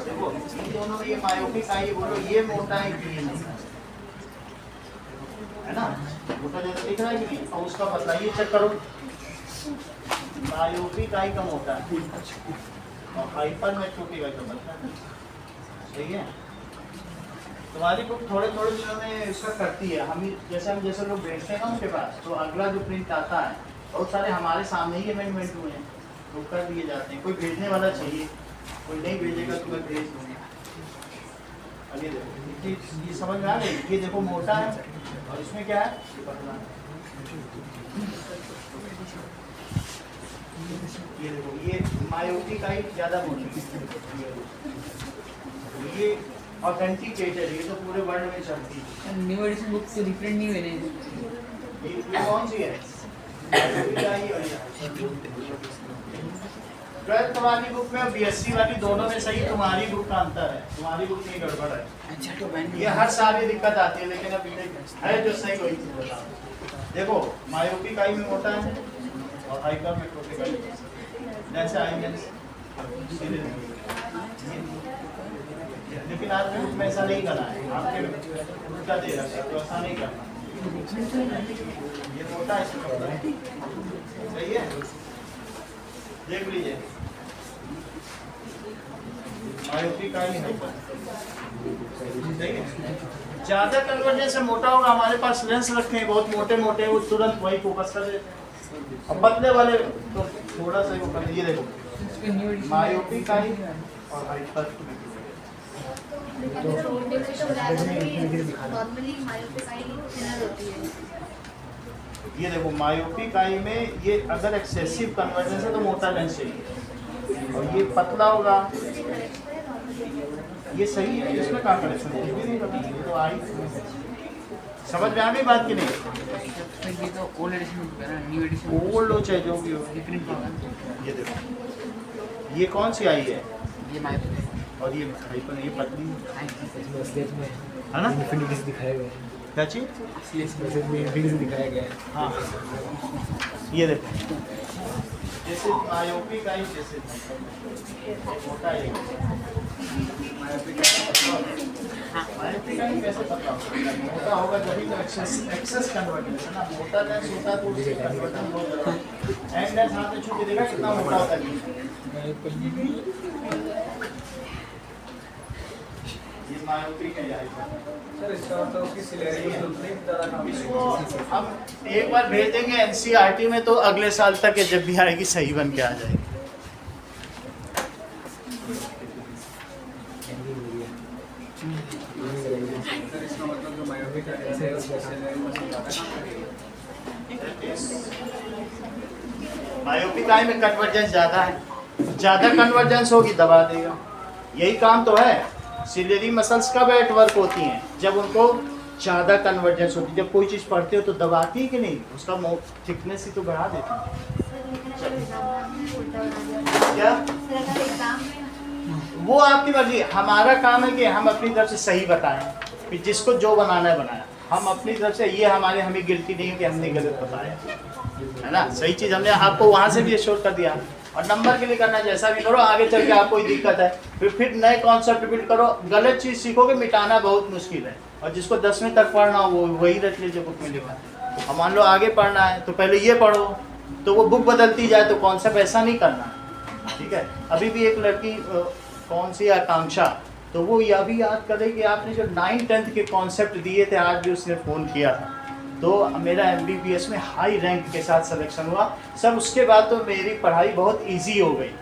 A: देखो इन दोनों, ये मायोपिक है, ये बोलो ये मोटा है कि ये नहीं है ना. मोटा जैसा दिख रहा है कि नहीं? और उसका बताइए, चेक करो, मायोपिक आई का मोटा है और हाइपरमेट्रोपिक आई का मोटा है. सही है. तुम्हारी बुक थोड़े थोड़े दिनों में इसका करती है. हम जैसे लोग भेजते हैं ना उनके पास, तो अगला जो प्रिंट आता है बहुत सारे हमारे सामने ही अमेंडमेंट हुए हैं. तो कर दिए जाते हैं। कोई भेजने वाला चाहिए, कोई नहीं भेजेगा तो मैं भेज दूँगा। अब ये देखो, ये समझ में आ गई? ये देखो मोटा है और इसमें क्या है, पतला है। ये देखो, ये मायोपी का ही ज़्यादा मोटी है। ये ऑथेंटिकेटेड, ये तो पूरे वर्ल्ड में चलती है।
B: न्यू एडिशन बुक से डिफरेंट नहीं है
A: ये कौन सी है? 12th वाली बुक में और BSc वाली दोनों में सही तुम्हारी बुक का अंतर है, तुम्हारी बुक में गड़बड़ है।
B: अच्छा तो मैंने
A: ये हर साल ये दिक्कत आती है, लेकिन अभी है जो सही वही चीज बताओ। देखो मायोपी का ही में मोटा है और हाइपर में छोटे का ही। जैसे आई लेंस, लेकिन आपके बुक में ऐसा नहीं करना है, आपके उल्टा दे रखा है, तो ऐसा नहीं करना। ये मोटा है, इसका कपड़ा है, सही है, देख लीजिए। मायोपी का ही है, ज्यादा कन्वर्जेंस से मोटा होगा। हमारे पास लेंस रखे हैं बहुत मोटे मोटे, वो तुरंत वही फोकस कर देते हैं। अब पतले वाले तो थोड़ा सा ही वो कर। ये देखो मायोपी का ही और हाइपर। ये देखो मायोपी काई में ये अगर एक्सेसिव कन्वर्जेंस है तो मोटा लेंस चाहिए, और ये पतला होगा। ये सही है, इसमें कहाँ करेक्शन है? ये नहीं करना, ये तो आई। समझ में आ गई बात की नहीं?
B: ये तो ओल्ड एडिशन बुक है ना, न्यू एडिशन
A: ओल्ड हो चाहे जो भी हो।
B: डिफरेंट होगा।
A: ये देखो, ये कौन सी आई है?
B: ये माय
A: और ये हाइपर, ये पतली है ना?
C: इन्फिनिटी दिखाया गया है,
A: क्या चीज?
C: मैसेज में इन्फिनिटी दिखाया गया है।
A: हाँ, ये देखो जैसे मायोपी का ही, जैसे मोटा है, मायोपी का ही कैसे पतला होगा? मोटा होगा जभी तो एक्सेस कन्वर्जेंस है ना। मोटा लेंस होता है तो उसकी कन्वर्जेंस बहुत ज़्यादा। एंड लेंस हाथ में छू के देखा कितना मोटा होता है। ये मायोपी का है।
C: सर इसका मतलब उसकी सिलेरिटी
A: इसको हम एक बार भेज देंगे NCERT में, तो अगले साल तक ये जब भी आएगी सही बन के आ जाएगी।
C: इसका मतलब जो मायोपिक है उसका
A: मायोपी का में कन्वर्जेंस ज़्यादा है, ज़्यादा कन्वर्जेंस होगी दबा देगा। यही काम तो है। सिलेरी मसल्स कब एट वर्क होती हैं? जब उनको ज़्यादा कन्वर्जेंस होती है। जब कोई चीज़ पढ़ते हो तो दबाती है कि नहीं, उसका थिकनेस ही तो बढ़ा देती है। क्या वो आपकी मर्जी। हमारा काम है कि हम अपनी तरफ से सही बताएं, कि जिसको जो बनाना है बनाया। हम अपनी तरफ से ये हमें गिल्टी नहीं है कि हमने गलत बताया, है ना। सही चीज़ हमने आपको वहाँ से भी एश्योर कर दिया। और नंबर के लिए करना जैसा भी करो, आगे चल के आपको कोई दिक्कत है फिर नए कॉन्सेप्ट रिपीट करो। गलत चीज़ सीखोगे, मिटाना बहुत मुश्किल है। और जिसको 10वीं तक पढ़ना हो वो वही रख लीजिए बुक में लिखा है। और मान लो आगे पढ़ना है तो पहले ये पढ़ो, तो वो बुक बदलती जाए तो कॉन्सेप्ट ऐसा नहीं करना, ठीक है। अभी भी एक लड़की कौन सी आकांक्षा, तो वो यह भी याद करे कि आपने जो 9th-10th के कॉन्सेप्ट दिए थे, आज भी उसने फ़ोन किया था, तो मेरा MBBS में हाई रैंक के साथ सिलेक्शन हुआ। सब उसके बाद तो मेरी पढ़ाई बहुत इजी हो गई।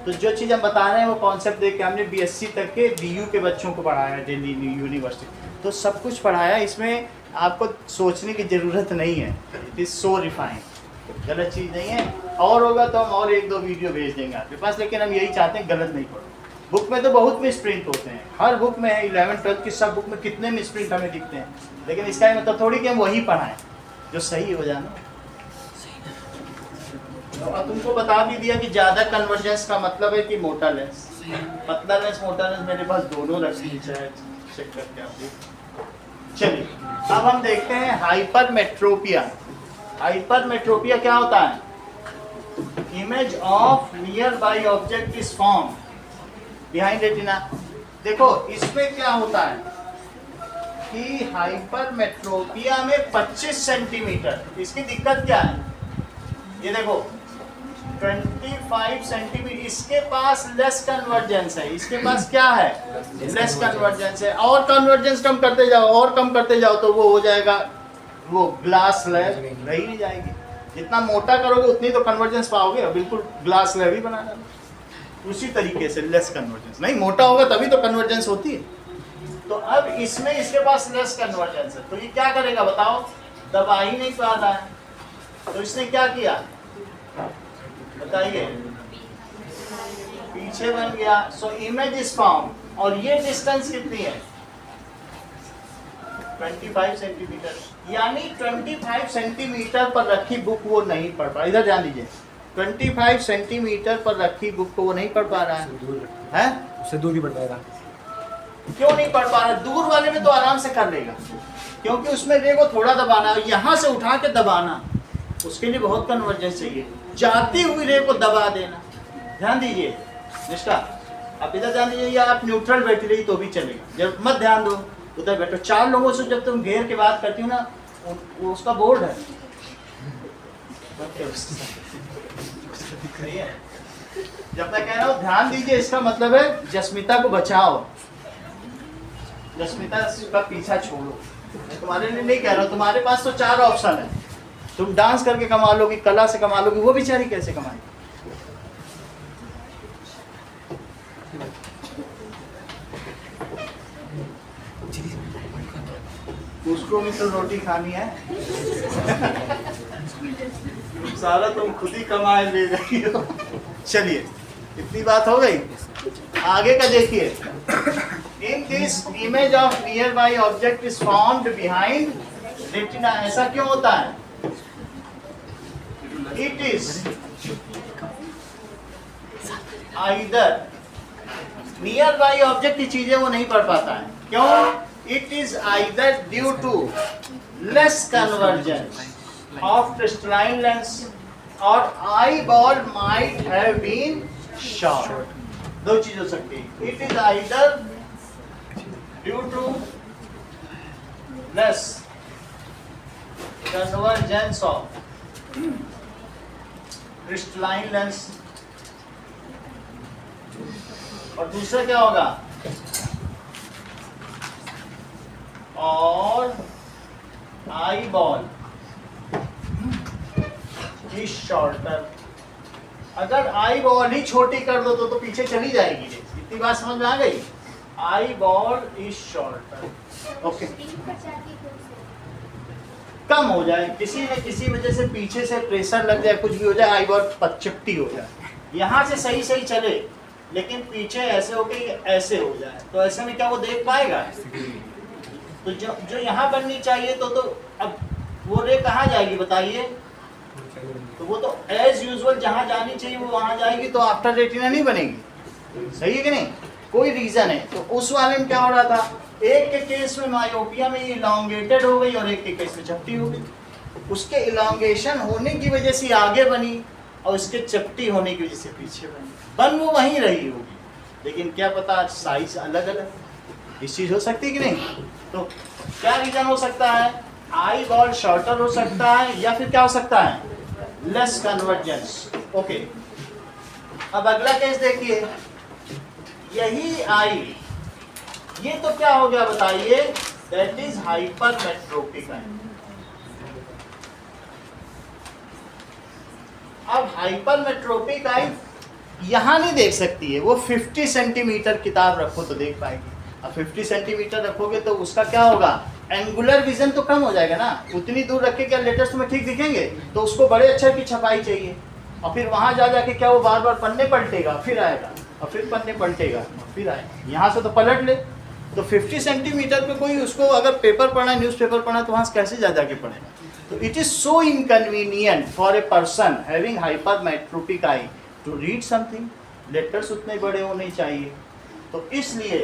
A: तो जो चीज़ हम बता रहे हैं वो कॉन्सेप्ट देख के हमने BSc तक के DU के बच्चों को पढ़ाया है, दिल्ली यूनिवर्सिटी, तो सब कुछ पढ़ाया। इसमें आपको सोचने की ज़रूरत नहीं है। इट इज़ सो रिफाइंड, गलत चीज़ नहीं है। और होगा तो हम और 1-2 वीडियो भेज देंगे आपके पास, लेकिन हम यही चाहते हैं गलत नहीं पढ़ो। बुक में तो बहुत मिसप्रिंट होते हैं, हर बुक में है। 11th-12th की सब बुक में कितने मिसप्रिंट हमें दिखते हैं, लेकिन इसका ही मतलब थोड़ी कि हम वही पढ़ाएं जो सही हो जाना। और तुमको बता भी दिया कि ज़्यादा कन्वर्जेंस का मतलब है कि मोटा लेंस, पतला लेंस, मोटा लेंस मेरे पास दोनों रखी है, चेक करके आप। चलिए अब हम देखते हैं हाइपरमेट्रोपिया। हाइपरमेट्रोपिया क्या होता है? Image of near by object is form behind retina. देखो इसमें क्या होता है कि हाइपरमेट्रोपिया में 25 सेंटीमीटर, इसकी दिक्कत क्या है? ये देखो 25 सेंटीमीटर, इसके पास लेस कन्वर्जेंस है, इसके पास क्या है? लेस कन्वर्जेंस है। और कन्वर्जेंस कम करते जाओ और कम करते जाओ तो वो हो जाएगा, वो ग्लास स्लैब रही नहीं जाएगी। जितना मोटा करोगे उतनी तो कन्वर्जेंस पाओगे, और बिल्कुल ग्लास स्लैब ही बनाना उसी तरीके से लेस कन्वर्जेंस। नहीं, मोटा होगा तभी तो कन्वर्जेंस होती है। तो अब इसमें इसके पास लेस कन्वर्जेंस है, तो ये क्या करेगा बताओ, दबा ही नहीं पा रहा है। तो इसने क्या किया बताइए, पीछे बन गया। सो इमेज इज फाउंड, और ये डिस्टेंस कितनी है 25 सेंटीमीटर, यानी 25 सेंटीमीटर पर रखी बुक वो नहीं पढ़ पा। इधर ध्यान दीजिए, 25 सेंटीमीटर पर रखी बुक को वो नहीं पढ़ पा रहा है,
C: उससे दूर भी पड़ पाएगा।
A: क्यों नहीं पढ़ पा रहा? दूर वाले में तो आराम से कर लेगा, क्योंकि उसमें रे को थोड़ा दबाना है, यहाँ से उठा के दबाना, उसके लिए बहुत कन्वर्जेंस चाहिए। जाती हुई रे को दबा देना। ध्यान दीजिए निष्ठा, आप इधर ध्यान दीजिए, या आप न्यूट्रल बैठी रही तो भी चलेगा, जब मत ध्यान दो उधर बैठो। 4 लोगों से जब तुम घेर के बात करती हो ना, वो उसका बोर्ड है, जब मैं कह रहा हूँ ध्यान दीजिए, इसका मतलब है जस्मिता को बचाओ, जस्मिता का पीछा छोड़ो। मैं तुम्हारे लिए नहीं कह रहा हूँ, तुम्हारे पास तो 4 ऑप्शन है, तुम डांस करके कमा लोगी, कला से कमा लोगी, वो बेचारी कैसे कमाएगी? उसको भी तो रोटी खानी है। सारा तुम खुद ही कमाए ले रही हो। चलिए इतनी बात हो गई, आगे का देखिए। In this image of near by object is found behind retina. ऐसा क्यों होता है? It is either near by object की चीजें वो नहीं पढ़ पाता है, क्यों? It is either due to less convergence of crystalline lens or eyeball might have been short. दो चीज हो सकती है। It is either due to less convergence of crystalline lens, और दूसरा क्या होगा? और आई बॉल इज शॉर्टर। अगर आई बॉल ही छोटी कर दो तो पीछे चली जाएगी। इतनी बात समझ में आ गई? Eye ball is shorter. Okay, कम हो जाए, किसी न किसी वजह से पीछे से प्रेशर लग जाए, कुछ भी हो जाए, आई बॉल चिपटी हो जाए। यहाँ से सही सही चले, लेकिन पीछे ऐसे हो के ऐसे हो जाए, तो ऐसे में क्या वो देख पाएगा? तो जो यहाँ बननी चाहिए तो अब वो रे कहाँ जाएगी बताइए? तो वो तो एज यूजुअल जहाँ जानी चाहिए वो वहाँ जाएगी, तो आफ्टर रेटिना नहीं बनेगी। सही है कि नहीं? कोई रीजन है। तो उस वाले में क्या हो रहा था, एक के केस में मायोपिया में इलॉन्गेटेड हो गई और एक के केस में चपटी हो गई। उसके इलॉन्गेशन होने की वजह से आगे बनी और उसके चपटी होने की वजह से पीछे बनी। बन वो वहीं रही होगी, लेकिन क्या पता साइज अलग अलग इस चीज हो सकती है कि नहीं? तो क्या रीजन हो सकता है? आई बॉल शॉर्टर हो सकता है, या फिर क्या हो सकता है? Less convergence. ओके, अब अगला केस देखिए। यही आई, ये तो क्या हो गया बताइए? दैट इज हाइपरमेट्रोपिक आई। अब हाइपरमेट्रोपिक आई यहां नहीं देख सकती है, वो 50 सेंटीमीटर किताब रखो तो देख पाएगी। अब 50 सेंटीमीटर रखोगे तो उसका क्या होगा? एंगुलर विजन तो कम हो जाएगा ना। उतनी दूर रख के क्या लेटर्स तुम्हें ठीक दिखेंगे? तो उसको बड़े अक्षर की छपाई चाहिए, और फिर वहां जा जाके क्या वो बार बार पन्ने पलटेगा, फिर आएगा, और फिर पन्ने पलटेगा, फिर आएगा। यहाँ से तो पलट ले। तो 50 सेंटीमीटर पे कोई उसको अगर पेपर पढ़ना है, न्यूज़पेपर पढ़ना है, तो वहाँ से कैसे जा जाके पढ़ेगा? तो it is so inconvenient for a person having hypermetropic eye to read something. Letters उतने बड़े होने चाहिए। तो इसलिए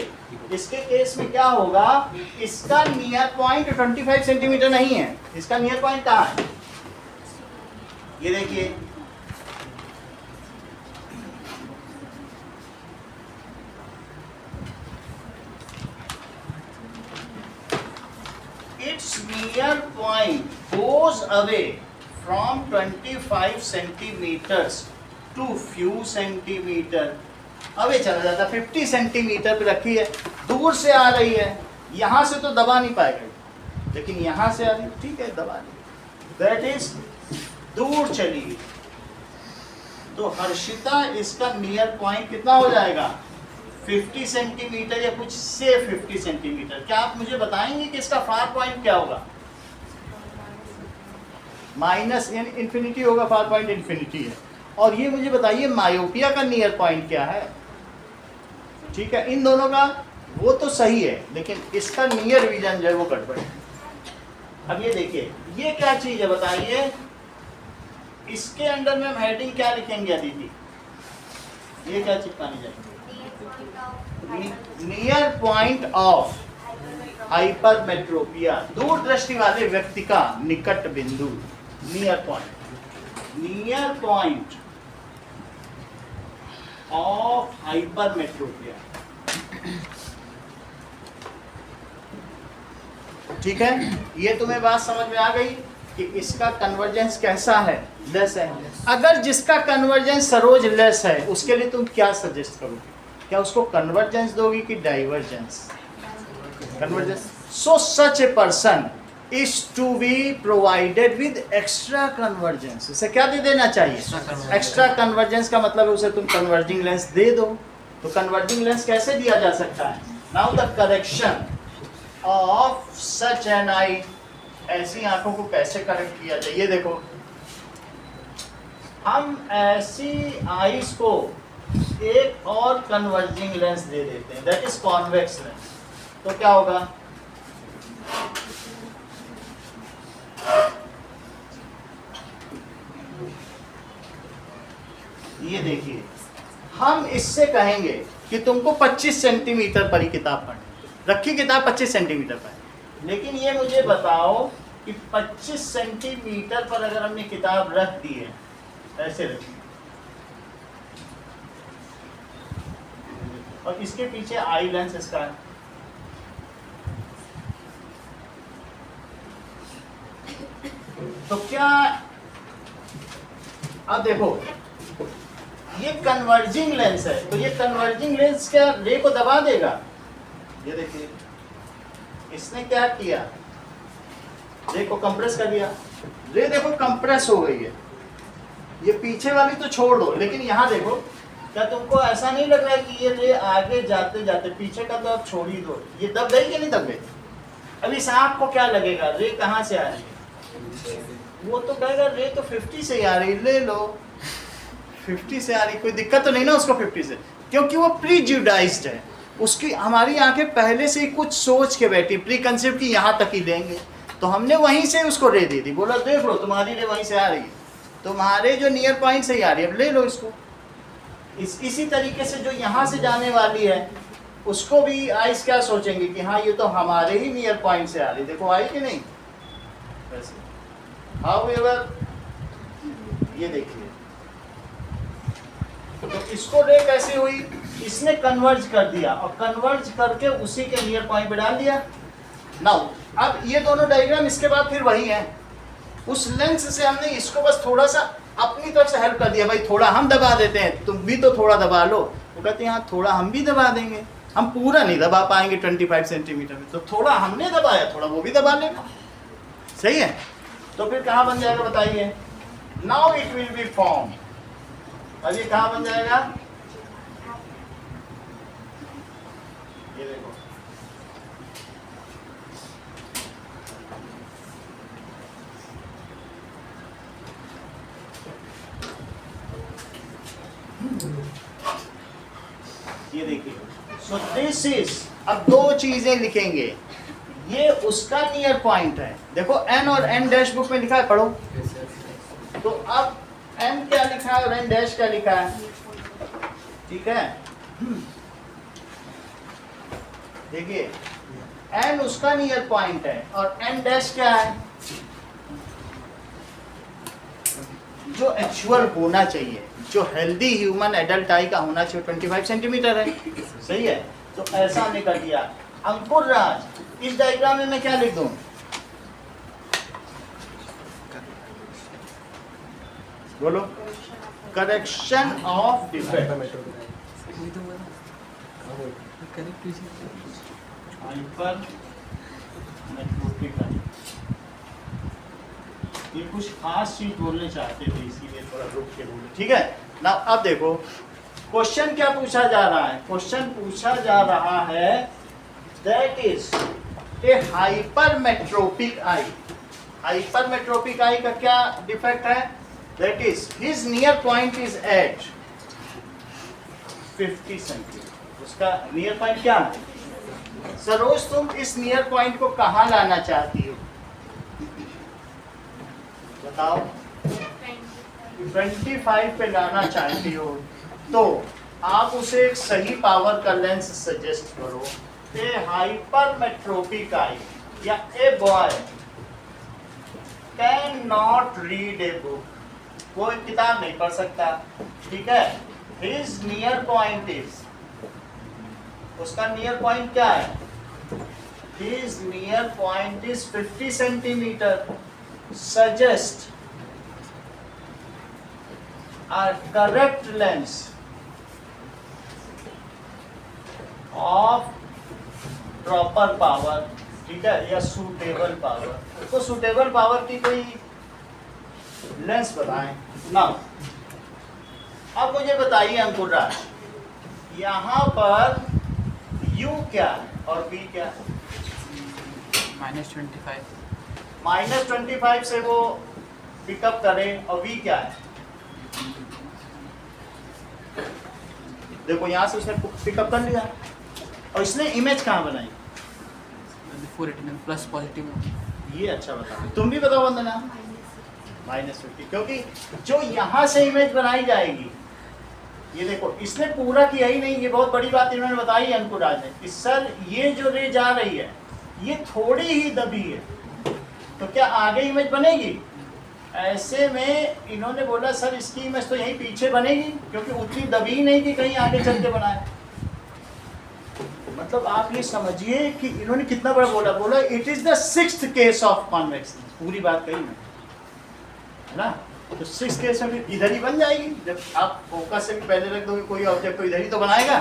A: इसके केस में क्या होगा? इसका नियर पॉइंट 25 सेंटीमीटर नहीं है। इसका नियर पॉइंट कहाँ है? ये देखिए, its near point goes away from 25 centimeters to few centimeter away चला जाता। 50 सेंटीमीटर पे रखी है, दूर से आ रही है, यहाँ से तो दबा नहीं पाएगा, लेकिन यहाँ से आ रही है, ठीक है दबा ली। दैट इज दूर चली गई, तो हर्षिता इसका नियर पॉइंट कितना हो जाएगा 50 सेंटीमीटर या कुछ से 50 सेंटीमीटर। क्या आप मुझे बताएंगे कि इसका फार पॉइंट क्या होगा? माइनस इन्फिनिटी होगा, फार पॉइंट इन्फिनिटी है। और ये मुझे बताइए मायोपिया का नियर पॉइंट क्या है? ठीक है, इन दोनों का वो तो सही है, लेकिन इसका नियर विजन जो है वो गड़बड़ है। अब ये देखिए, ये क्या चीज है बताइए? इसके अंदर में हम हेडिंग क्या लिखेंगे अदिति? ये क्या चिपकानी चाहिए? नियर पॉइंट ऑफ हाइपरमेट्रोपिया, दूर दृष्टि वाले व्यक्ति का निकट बिंदु, नियर पॉइंट ऑफ हाइपरमेट्रोपिया। ठीक है, ये तुम्हें बात समझ में आ गई कि इसका कन्वर्जेंस कैसा है? लेस है। अगर जिसका कन्वर्जेंस सरोज लेस है, उसके लिए तुम क्या सजेस्ट करोगे? क्या उसको कन्वर्जेंस दोगी कि divergence? Convergence. So such a person is to be provided with extra convergence. उसे क्या दे देना चाहिए? एक्स्ट्रा कन्वर्जेंस का मतलब है उसे तुम कन्वर्जिंग लेंस दे दो। तो कन्वर्जिंग लेंस कैसे दिया जा सकता है? Now the correction of such an eye, ऐसी आंखों को कैसे करेक्ट किया जाए? ये देखो, हम ऐसी आईज को एक और कन्वर्जिंग लेंस दे देते हैं, दैट इज कॉन्वेक्स लेंस। तो क्या होगा? ये देखिए, हम इससे कहेंगे कि तुमको 25 सेंटीमीटर पर ही किताब पढ़नी, रखी किताब 25 सेंटीमीटर पर, लेकिन ये मुझे बताओ कि 25 सेंटीमीटर पर अगर हमने किताब रख दी है, ऐसे रखी, और इसके पीछे आई लेंस इसका है, तो क्या, अब देखो ये कन्वर्जिंग लेंस है, तो ये कन्वर्जिंग लेंस क्या रे को दबा देगा? ये देखिए, इसने क्या किया? रे को कंप्रेस कर दिया। रे देखो कंप्रेस हो गई है, ये पीछे वाली तो छोड़ दो, लेकिन यहाँ देखो, क्या तुमको ऐसा नहीं लग रहा है कि ये रे आगे जाते जाते, पीछे का तो अब छोड़ ही दो, ये दब गई कि नहीं दब गई? अब इस आँख को क्या लगेगा? रे कहाँ से आ रही है? वो तो कहेगा रे तो 50 से आ रही, ले लो 50 से आ रही, कोई दिक्कत तो नहीं ना उसको 50 से, क्योंकि वो प्रीजुडाइज्ड है। उसकी, हमारी आंखें पहले से ही कुछ सोच के बैठी, प्री कंसेप्ट की यहाँ तक ही देंगे, तो हमने वहीं से उसको रे दे दी, बोला देख लो तुम्हारी रे वहीं से आ रही है, तुम्हारे जो नियर पॉइंट से ही आ रही है, अब ले लो इसको। इसी तरीके से जो यहाँ से जाने वाली है, उसको भी आइस क्या सोचेंगे कि हाँ ये तो हमारे ही नियर पॉइंट से आ रही, देखो आई कि नहीं? वैसे However, ये देखिए, तो इसको रे कैसे हुई? इसने कन्वर्ज कर दिया, और कन्वर्ज करके उसी के नियर पॉइंट पे डाल दिया। नाउ अब ये दोनों डायग्राम इसके बाद फिर वही है, उस लेंस से हमने इसको बस थोड़ा सा अपनी तरफ से हेल्प कर दिया, भाई थोड़ा हम दबा देते हैं, तुम भी तो थोड़ा दबा लो। वो कहते हैं हाँ थोड़ा हम भी दबा देंगे, हम पूरा नहीं दबा पाएंगे 25 सेंटीमीटर में, तो थोड़ा हमने दबाया, थोड़ा वो भी दबा लेगा। सही है? तो फिर कहाँ बन जाएगा बताइए? Now it will be form. अब ये कहाँ बन जाएगा? ये देखो, ये देखिए, सो दिस इज, अब दो चीजें लिखेंगे, ये उसका नियर पॉइंट है, देखो एन और एन डैश बुक में लिखा है, पढ़ो। तो अब एन क्या लिखा है और एन डैश क्या लिखा है? ठीक है, देखिए एन उसका नियर पॉइंट है और एन डैश क्या है? जो एक्चुअल होना चाहिए, जो हेल्दी ह्यूमन एडल्ट आई का होना चाहिए 25 सेंटीमीटर है। सही है? तो ऐसा हमने कर दिया। अंकुर राज, इस डायग्राम में मैं क्या लिख दूं? बोलो, करेक्शन ऑफ डिफेक्ट, ये कुछ खास चीज बोलने चाहते थे इसीलिए थोड़ा रुक के बोले, ठीक है ना। अब देखो क्वेश्चन क्या पूछा जा रहा है, क्वेश्चन पूछा जा रहा है that is a hypermetropic eye. Hypermetropic eye का क्या डिफेक्ट है, that is his near point is at 50 centimetre. उसका नियर पॉइंट क्या है, सरोज तुम इस नियर पॉइंट को कहाँ लाना चाहती हो बताओ। 25 पे लाना चाहती हो तो आप उसे एक सही पावर का लेंस सजेस्ट करो। ए हाइपरमेट्रोपिक आई या a boy can not read a book, कोई किताब नहीं पढ़ सकता, ठीक है। हिज नियर पॉइंट इज, उसका नियर पॉइंट क्या है, his near point is 50 centimetre. Suggest a correct lens of proper power, ठीक है, या suitable power। तो suitable power की कोई लेंस बताएं ना। अब मुझे बताइए अंकुर राज, यहाँ पर U क्या है और B क्या है,
B: -25।
A: -25 से वो पिकअप करें और V क्या है, देखो यहाँ से उसने पिकअप कर लिया और इसने इमेज कहाँ बनाई,
B: बिफोर रेटिनल प्लस पॉजिटिव।
A: ये अच्छा बताओ, तुम भी बताओ वंदना। -50, क्योंकि जो यहाँ से इमेज बनाई जाएगी, ये देखो इसने पूरा किया ही नहीं, ये बहुत बड़ी बात इन्होंने बताई अंकुर राज ने कि सर ये जो रे जा रही है ये थोड़ी ही दबी है, तो क्या आगे इमेज बनेगी। ऐसे में इन्होंने बोला सर इसकी इमेज तो यहीं पीछे बनेगी, क्योंकि उतनी दबी ही नहीं कि कहीं आगे चल के बनाए। मतलब आप ये समझिए कि इन्होंने कितना बड़ा बोला it is the 6th case of convex lens, पूरी बात कही मैं, है ना। तो 6th केस में इधर ही बन जाएगी, जब आप फोकस से भी पहले रख दोगे कोई ऑब्जेक्ट तो इधर ही तो बनाएगा,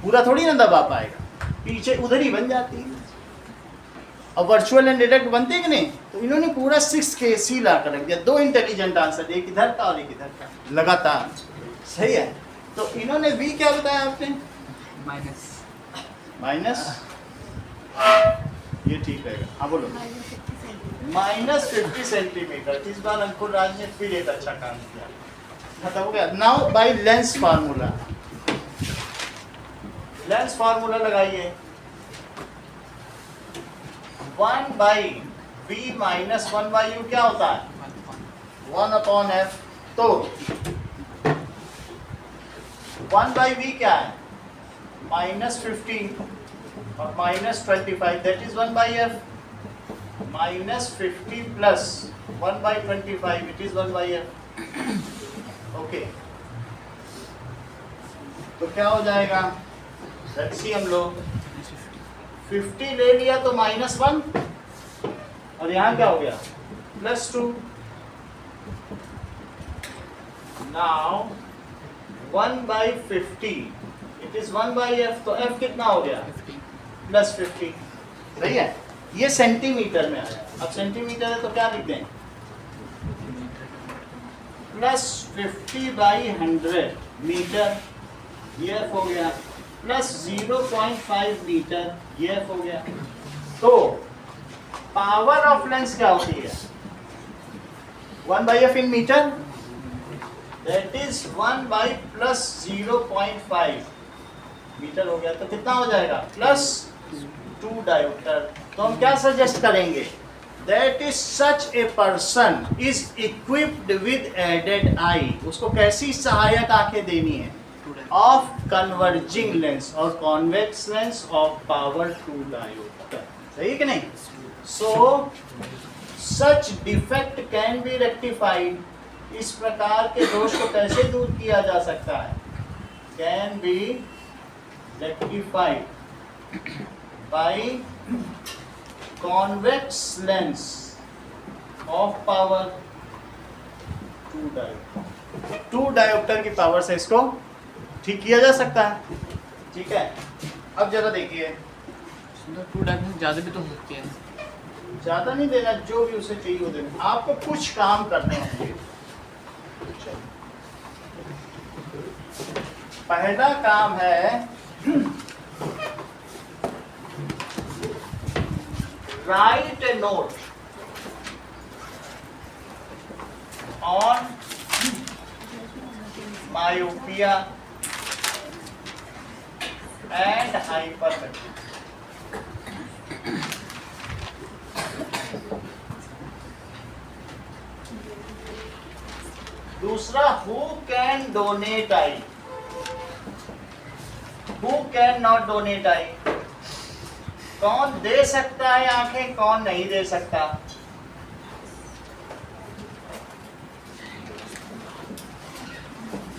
A: पूरा थोड़ी ना दबा पाएगा, पीछे उधर ही बन जाती है। और वर्चुअल एंड डायरेक्ट बनते हैं कि नहीं, तो इन्होंने पूरा 6 केस ही ला कर रख दिया, 2 इंटेलिजेंट आंसर, एक इधर का और एक इधर का लगातार, सही है। तो इन्होंने V क्या बताया आपने, माइनस, ये ठीक है, हाँ बोलो, -50 सेंटीमीटर। इस बार अंकुर राज ने फिर एक अच्छा काम किया, खत्म हो गया। Now by lens formula, lens formula लगाइए, 1/v माइनस 1/u क्या होता है, 1/f। तो 1/v क्या है, -15 और -25, that is 1/f। -50 plus 1/25, it is 1/f। Okay, तो क्या हो जाएगा, लेट्स सी, हम लोग 50 ले लिया तो -1 और यहाँ क्या हो गया, +2। नाउ 1/50 इट इज 1/f, तो f कितना हो गया, +50, सही है। ये सेंटीमीटर में आया, अब सेंटीमीटर है तो क्या लिख दें, +50/100 मीटर, ये f हो गया, +0.5 मीटर, ये f हो गया। तो पावर ऑफ लेंस क्या होती है, 1/f in metre, that is 1 + 0.5 metre हो गया। तो कितना हो जाएगा, +2 डायोप्टर। तो हम क्या सजेस्ट करेंगे, that is such a person is equipped with aided eye, उसको कैसी सहायक आंखें देनी है, ऑफ कन्वर्जिंग लेंस और convex lens of power 2 dioptre, सही कि नहीं। So such defect can be rectified, इस प्रकार के दोष को कैसे दूर किया जा सकता है, can be rectified by convex lens of power 2 dioptre की पावर से इसको ठीक किया जा सकता है, ठीक है। अब जरा देखिए,
B: 2 डायोप्टर ज़्यादा भी तो हो सकती है,
A: ज्यादा नहीं देना, जो भी उसे चाहिए वो देना। आपको कुछ काम करने होंगे। पहला काम है right A note on myopia and hypermetropia. दूसरा, who can donate eye? Who can not donate eye? कौन दे सकता है आंखें, कौन नहीं दे सकता?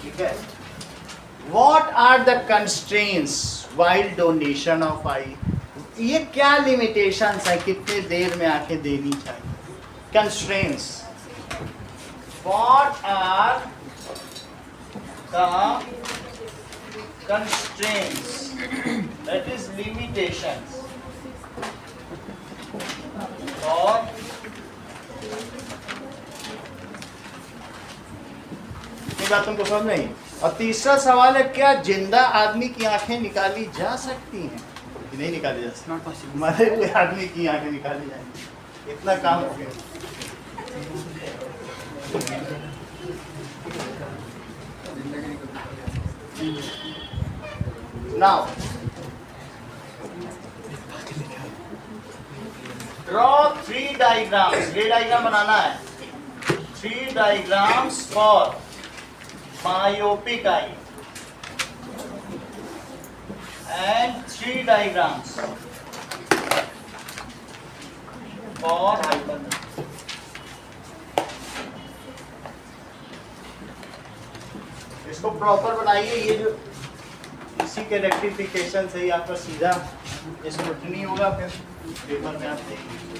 A: ठीक है। What are the constraints while donation of eye? ये क्या limitations है, कितने देर में आंखें देनी चाहिए? Constraints. What are the constraints? That is limitations. और ये बात तुमको समझ नहीं। और तीसरा सवाल है, क्या जिंदा आदमी की आंखें निकाली जा सकती हैं कि नहीं निकाली जा सकती?
B: Not possible.
A: मरे हुए आदमी की आंखें निकाली जाएंगी। इतना काम हो गया। Now draw 3 diagrams. ये डायग्राम बनाना है। 3 diagrams for myopic eye and 3 diagrams for hypermetropia. इसको प्रॉपर बनाइए। ये जो इसी के रेक्टिफिकेशन से ही आपका सीधा स्क्रूटनी होगा, फिर पेपर में आप देखेंगे।